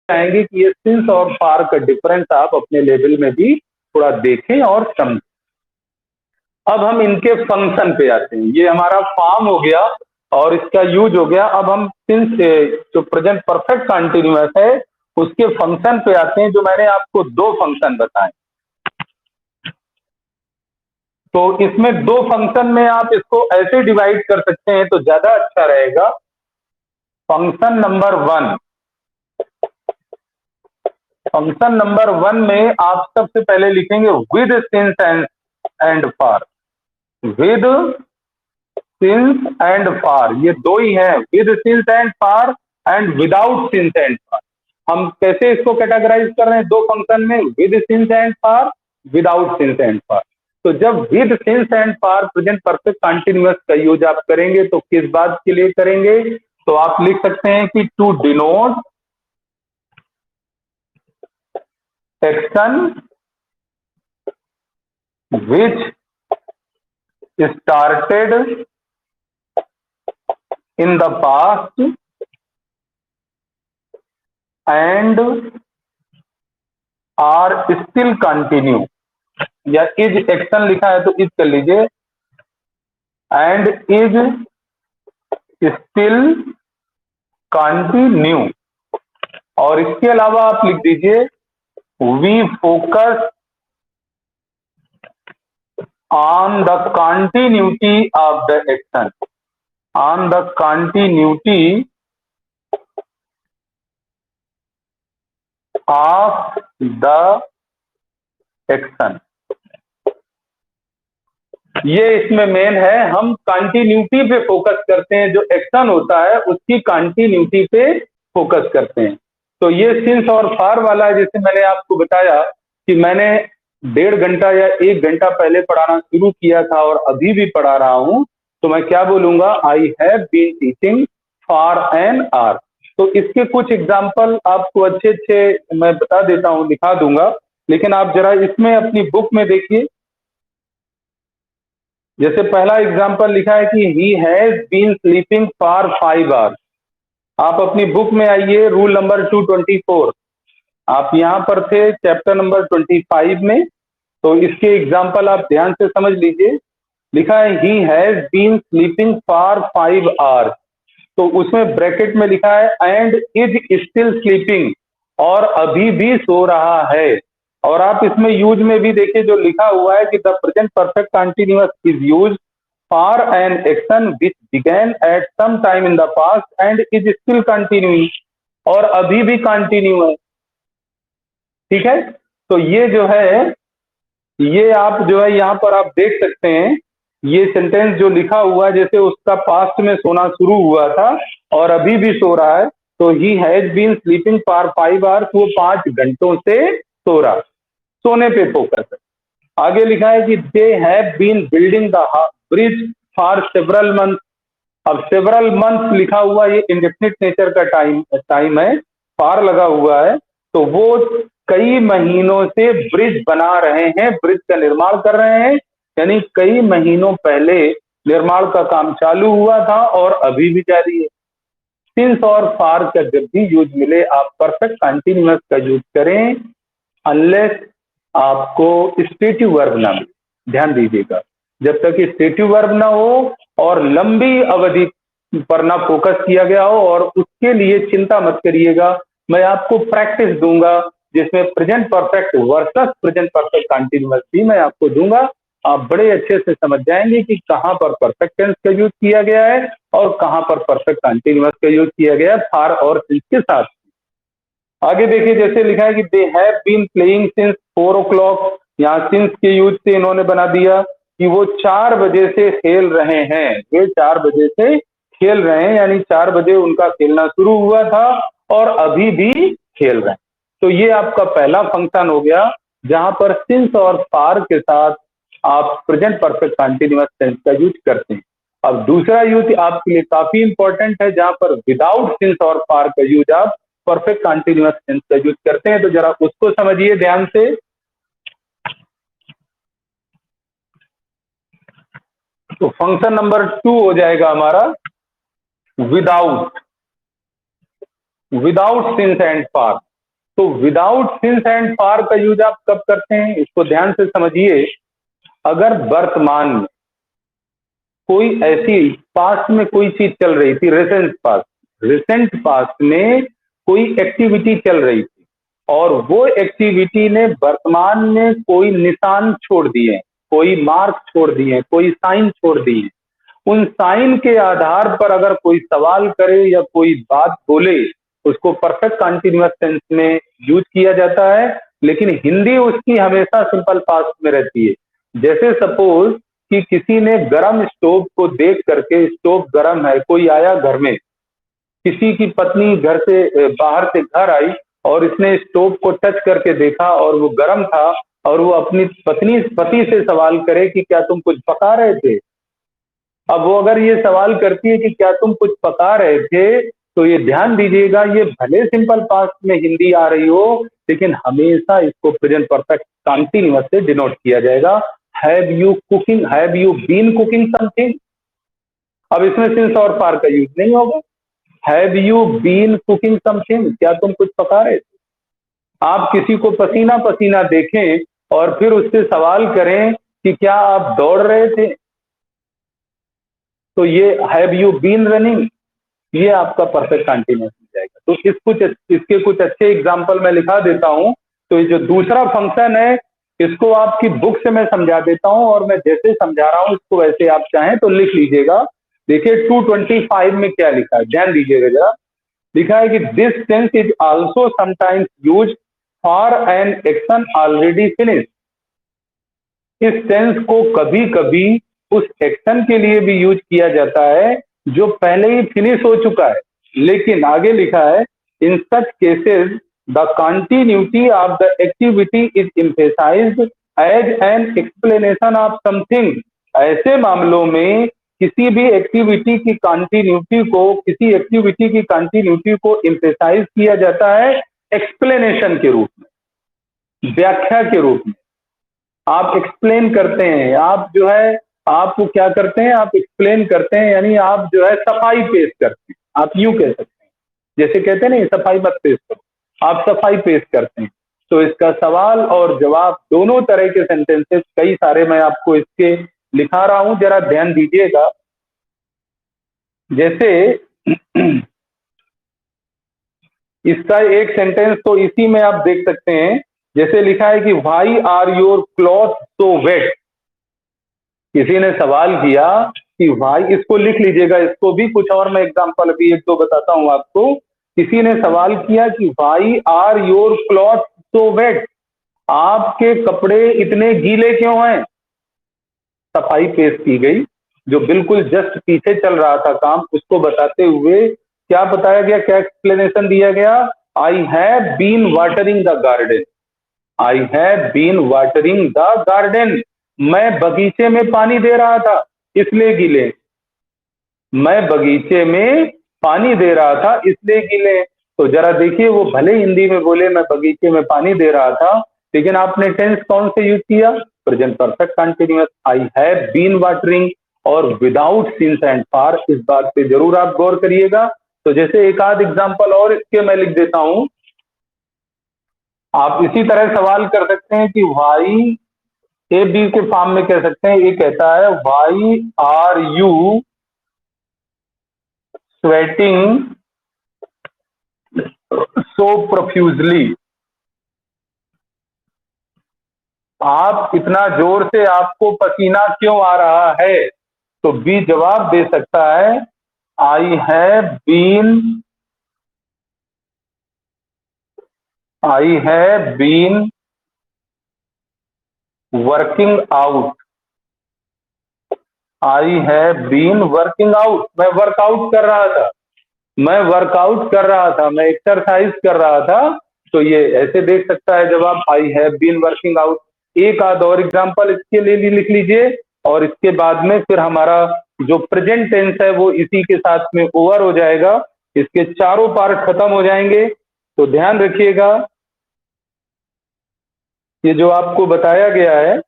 चाहेंगे कि ये सिंस और फॉर का डिफरेंस आप अपने लेवल में भी थोड़ा देखें और समझें। अब हम इनके फंक्शन पे आते हैं। ये हमारा फॉर्म हो गया और इसका यूज हो गया। अब हम सिंस जो प्रेजेंट परफेक्ट कंटिन्यूअस है उसके फंक्शन पे आते हैं, जो मैंने आपको 2 फंक्शन बताए। तो इसमें 2 फंक्शन में आप इसको ऐसे डिवाइड कर सकते हैं तो ज्यादा अच्छा रहेगा। फंक्शन नंबर 1, फंक्शन नंबर 1 में आप सबसे पहले लिखेंगे with since and for, with since and for, ये 2 ही है, with since and for and without since and for. हम कैसे इसको कैटेगराइज कर रहे हैं 2 फंक्शन में, with since and for, without since and for. तो जब with since and for present perfect continuous का यूज आप करेंगे तो किस बात के लिए करेंगे, तो आप लिख सकते हैं कि to denote action which started in the past and are still continue, या इज एक्शन लिखा है तो इज कर लीजिए, एंड इज स्टिल कंटिन्यू। और इसके अलावा आप लिख दीजिए we focus on the continuity of the action, on the continuity of the action। ये इसमें मेन है, हम कंटिन्यूटी पे फोकस करते हैं, जो एक्शन होता है उसकी कंटिन्यूटी पे फोकस करते हैं। तो ये सिंस और फॉर वाला है, जैसे मैंने आपको बताया कि मैंने 1.5 घंटा या 1 घंटा पहले पढ़ाना शुरू किया था और अभी भी पढ़ा रहा हूं, तो मैं क्या बोलूंगा, I have been teaching for an hour. तो इसके कुछ एग्जाम्पल आपको अच्छे अच्छे मैं बता देता हूं, दिखा दूंगा, लेकिन आप जरा इसमें अपनी बुक में देखिए। जैसे पहला एग्जाम्पल लिखा है कि he has been sleeping for 5 hours. आप अपनी बुक में आइए, रूल नंबर 224, आप यहां पर थे चैप्टर नंबर 25 में। तो इसके एग्जाम्पल आप ध्यान से समझ लीजिए। लिखा है he has been sleeping for 5 hours, तो उसमें ब्रैकेट में लिखा है एंड इज स्टिल स्लीपिंग, और अभी भी सो रहा है। और आप इसमें यूज में भी देखिए जो लिखा हुआ है कि the present perfect continuous is use for an action which began at some time in the past and is still continuing. और अभी भी कंटिन्यू है। ठीक है, तो ये जो है, ये आप जो है यहाँ पर आप देख सकते हैं, ये सेंटेंस जो लिखा हुआ है, जैसे उसका पास्ट में सोना शुरू हुआ था और अभी भी सो रहा है, तो he has been sleeping for 5 hours, वो 5 घंटों से सो रहा, सोने पे फोकस है। आगे लिखा है कि they have been building the bridge for several month. अब सेवरल मंथ लिखा हुआ, ये इंडेफिनिट नेचर का टाइम है, पार लगा हुआ है, तो वो कई महीनों से ब्रिज बना रहे हैं, ब्रिज का निर्माण कर रहे हैं, यानी कई महीनों पहले निर्माण का काम चालू हुआ था और अभी भी जारी है। सिंस और फार का जब भी यूज मिले आप परफेक्ट कंटिन्यूअस का यूज करें, अनलेस आपको स्टेटिव वर्ब ना मिले। ध्यान दीजिएगा, जब तक स्टेटिव वर्ब ना हो और लंबी अवधि पर ना फोकस किया गया हो, और उसके लिए चिंता मत करिएगा, मैं आपको प्रैक्टिस दूंगा जिसमें present perfect versus present perfect continuous भी मैं आपको दूंगा। आप बड़े अच्छे से समझ जाएंगे कि कहां पर परफेक्ट टेंस का यूज किया गया है और कहां पर परफेक्ट कंटिन्यूअस का यूज किया गया है फार और सिंस के साथ। आगे देखिए, जैसे लिखा है कि they have been playing since 4 o'clock, यहाँ सिंस के यूज से इन्होंने बना दिया कि वो 4 बजे से खेल रहे हैं, वे 4 बजे से खेल रहे हैं, यानी 4 बजे उनका खेलना शुरू हुआ था और अभी भी खेल रहे हैं। तो ये आपका पहला फंक्शन हो गया जहां पर सिंस और फार के साथ आप प्रेजेंट परफेक्ट कंटिन्यूअस टेंस का यूज करते हैं। अब दूसरा यूज आपके लिए काफी इंपॉर्टेंट है, जहां पर विदाउट सिंस और फार का यूज आप परफेक्ट कंटिन्यूअस टेंस का यूज करते हैं। तो जरा उसको समझिए ध्यान से। तो फंक्शन नंबर 2 हो जाएगा हमारा without, without since and far. तो विदाउट सिंस एंड फार का यूज आप कब करते हैं, इसको ध्यान से समझिए। अगर वर्तमान में कोई ऐसी, पास्ट में कोई चीज चल रही थी, रिसेंट पास्ट में कोई एक्टिविटी चल रही थी और वो एक्टिविटी ने वर्तमान में कोई निशान छोड़ दिए, कोई मार्क छोड़ दिए, कोई साइन छोड़ दिए, उन साइन के आधार पर अगर कोई सवाल करे या कोई बात बोले, उसको परफेक्ट कंटिन्यूअस टेंस में यूज किया जाता है, लेकिन हिंदी उसकी हमेशा सिंपल पास्ट में रहती है। जैसे सपोज कि किसी ने गरम स्टोव को देख करके, स्टोव गरम है, कोई आया घर में, किसी की पत्नी घर से बाहर से घर आई और इसने स्टोव को टच करके देखा और वो गर्म था, और वो अपनी पति से सवाल करे कि क्या तुम कुछ पका रहे थे। अब वो अगर ये सवाल करती है कि क्या तुम कुछ पका रहे थे, तो ये ध्यान दीजिएगा, ये भले सिंपल पास्ट में हिंदी आ रही हो, लेकिन हमेशा इसको प्रेजेंट परफेक्ट कंटिन्यूअस से डिनोट किया जाएगा। Have you cooking, have you been cooking something. अब इसमें सिंस और फार का यूज नहीं होगा। Have you been cooking something, क्या तुम कुछ पका रहे थे। आप किसी को पसीना पसीना देखें और फिर उससे सवाल करें कि क्या आप दौड़ रहे थे, तो ये हैव यू बीन रनिंग, ये आपका परफेक्ट कंटिन्यूअस हो जाएगा। तो इसके कुछ अच्छे एग्जांपल मैं लिखा देता हूं। तो ये जो दूसरा फंक्शन है, इसको आपकी बुक से मैं समझा देता हूं, और मैं जैसे समझा रहा हूं इसको वैसे आप चाहें तो लिख लीजिएगा। देखिए 225 में क्या लिखा है, ध्यान दीजिएगा जरा। लिखा है कि this tense is also sometimes use for an action already finish. इस टेंस को कभी कभी उस एक्शन के लिए भी यूज किया जाता है जो पहले ही फिनिश हो चुका है। लेकिन आगे लिखा है, in such cases the continuity of the activity is emphasized as an explanation of something. ऐसे मामलों में किसी भी एक्टिविटी की कंटिन्यूटी को, किसी एक्टिविटी की कंटिन्यूटी को एम्फेसाइज किया जाता है एक्सप्लेनेशन के रूप में, व्याख्या के रूप में। आप एक्सप्लेन करते हैं, आप जो है, आप क्या करते हैं, आप एक्सप्लेन करते हैं, यानी आप जो है सफाई पेश करते हैं, आप यूं कह सकते हैं। जैसे कहते हैं ना, सफाई मत पेश करो, आप सफाई पेश करते हैं। तो इसका सवाल और जवाब दोनों तरह के सेंटेंसेस कई सारे मैं आपको इसके लिखा रहा हूं, जरा ध्यान दीजिएगा। जैसे इसका एक सेंटेंस तो इसी में आप देख सकते हैं। जैसे लिखा है कि why are your cloth so wet. किसी ने सवाल किया कि भाई, इसको लिख लीजिएगा, इसको भी कुछ और मैं एग्जांपल भी एक दो बताता हूं आपको। किसी ने सवाल किया कि why are your cloth so wet, आपके कपड़े इतने गीले क्यों हैं। सफाई पेश की गई, जो बिल्कुल जस्ट पीछे चल रहा था काम, उसको बताते हुए क्या बताया गया, क्या एक्सप्लेनेशन दिया गया, I have been watering the garden, I have been watering the garden, मैं बगीचे में पानी दे रहा था इसलिए गीले, मैं बगीचे में पानी दे रहा था इसलिए गीले। तो जरा देखिए, वो भले हिंदी में बोले मैं बगीचे में पानी दे रहा था, लेकिन आपने टेंस कौन से यूज किया, present perfect continuous, I have been watering और विदाउट सिंस एंड फॉर। इस बात पे जरूर आप गौर करिएगा। तो जैसे एक आध एग्जांपल और इसके मैं लिख देता हूं, आप इसी तरह सवाल कर सकते हैं कि वाई, ए बी के फॉर्म में कह सकते हैं, ये कहता है why are you sweating so profusely, आप इतना जोर से, आपको पसीना क्यों आ रहा है। तो बी जवाब दे सकता है I have been, I have been working out, I have been working out, मैं वर्कआउट कर रहा था, मैं वर्कआउट कर रहा था, मैं एक्सरसाइज कर रहा था। तो ये ऐसे देख सकता है जवाब, I have been working out. एक आध और एग्जांपल इसके लिए लिख लीजिए, और इसके बाद में फिर हमारा जो प्रेजेंट टेंस है वो इसी के साथ में ओवर हो जाएगा, इसके चारों पार्ट खत्म हो जाएंगे। तो ध्यान रखिएगा, ये जो आपको बताया गया है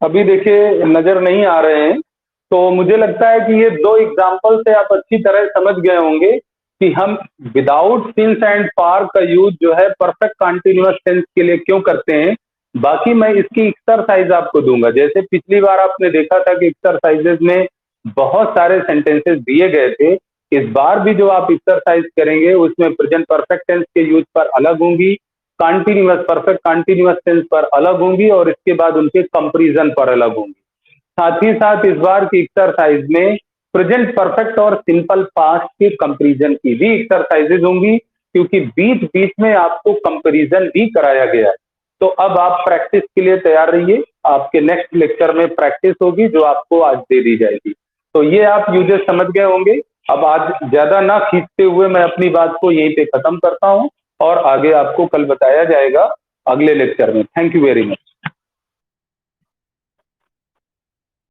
अभी देखिए नजर नहीं आ रहे हैं, तो मुझे लगता है कि ये दो एग्जाम्पल से आप अच्छी तरह समझ गए होंगे कि हम विदाउट सिंस एंड फॉर का यूज जो है परफेक्ट कंटिन्यूअस टेंस के लिए क्यों करते हैं। बाकी मैं इसकी एक्सरसाइज आपको दूंगा, जैसे पिछली बार आपने देखा था कि एक्सरसाइजेज में बहुत सारे सेंटेंसेस दिए गए थे, इस बार भी जो आप एक्सरसाइज करेंगे उसमें प्रेजेंट परफेक्ट टेंस के यूज पर अलग होंगी, कंटिन्यूअस परफेक्ट कंटिन्यूअस टेंस पर अलग होंगी, और इसके बाद उनके कंपैरिजन पर अलग होंगी। साथ ही साथ इस बार की एक्सरसाइज में प्रेजेंट परफेक्ट और सिंपल पास्ट के कंपैरिजन की भी एक्सरसाइजेज होंगी, क्योंकि बीच बीच में आपको कंपैरिजन भी कराया गया है। तो अब आप प्रैक्टिस के लिए तैयार रहिए, आपके नेक्स्ट लेक्चर में प्रैक्टिस होगी जो आपको आज दे दी जाएगी। तो ये आप यूजर समझ गए होंगे। अब आज ज्यादा ना खींचते हुए मैं अपनी बात को यहीं पे खत्म करता हूं, और आगे आपको कल बताया जाएगा अगले लेक्चर में। Thank you very much.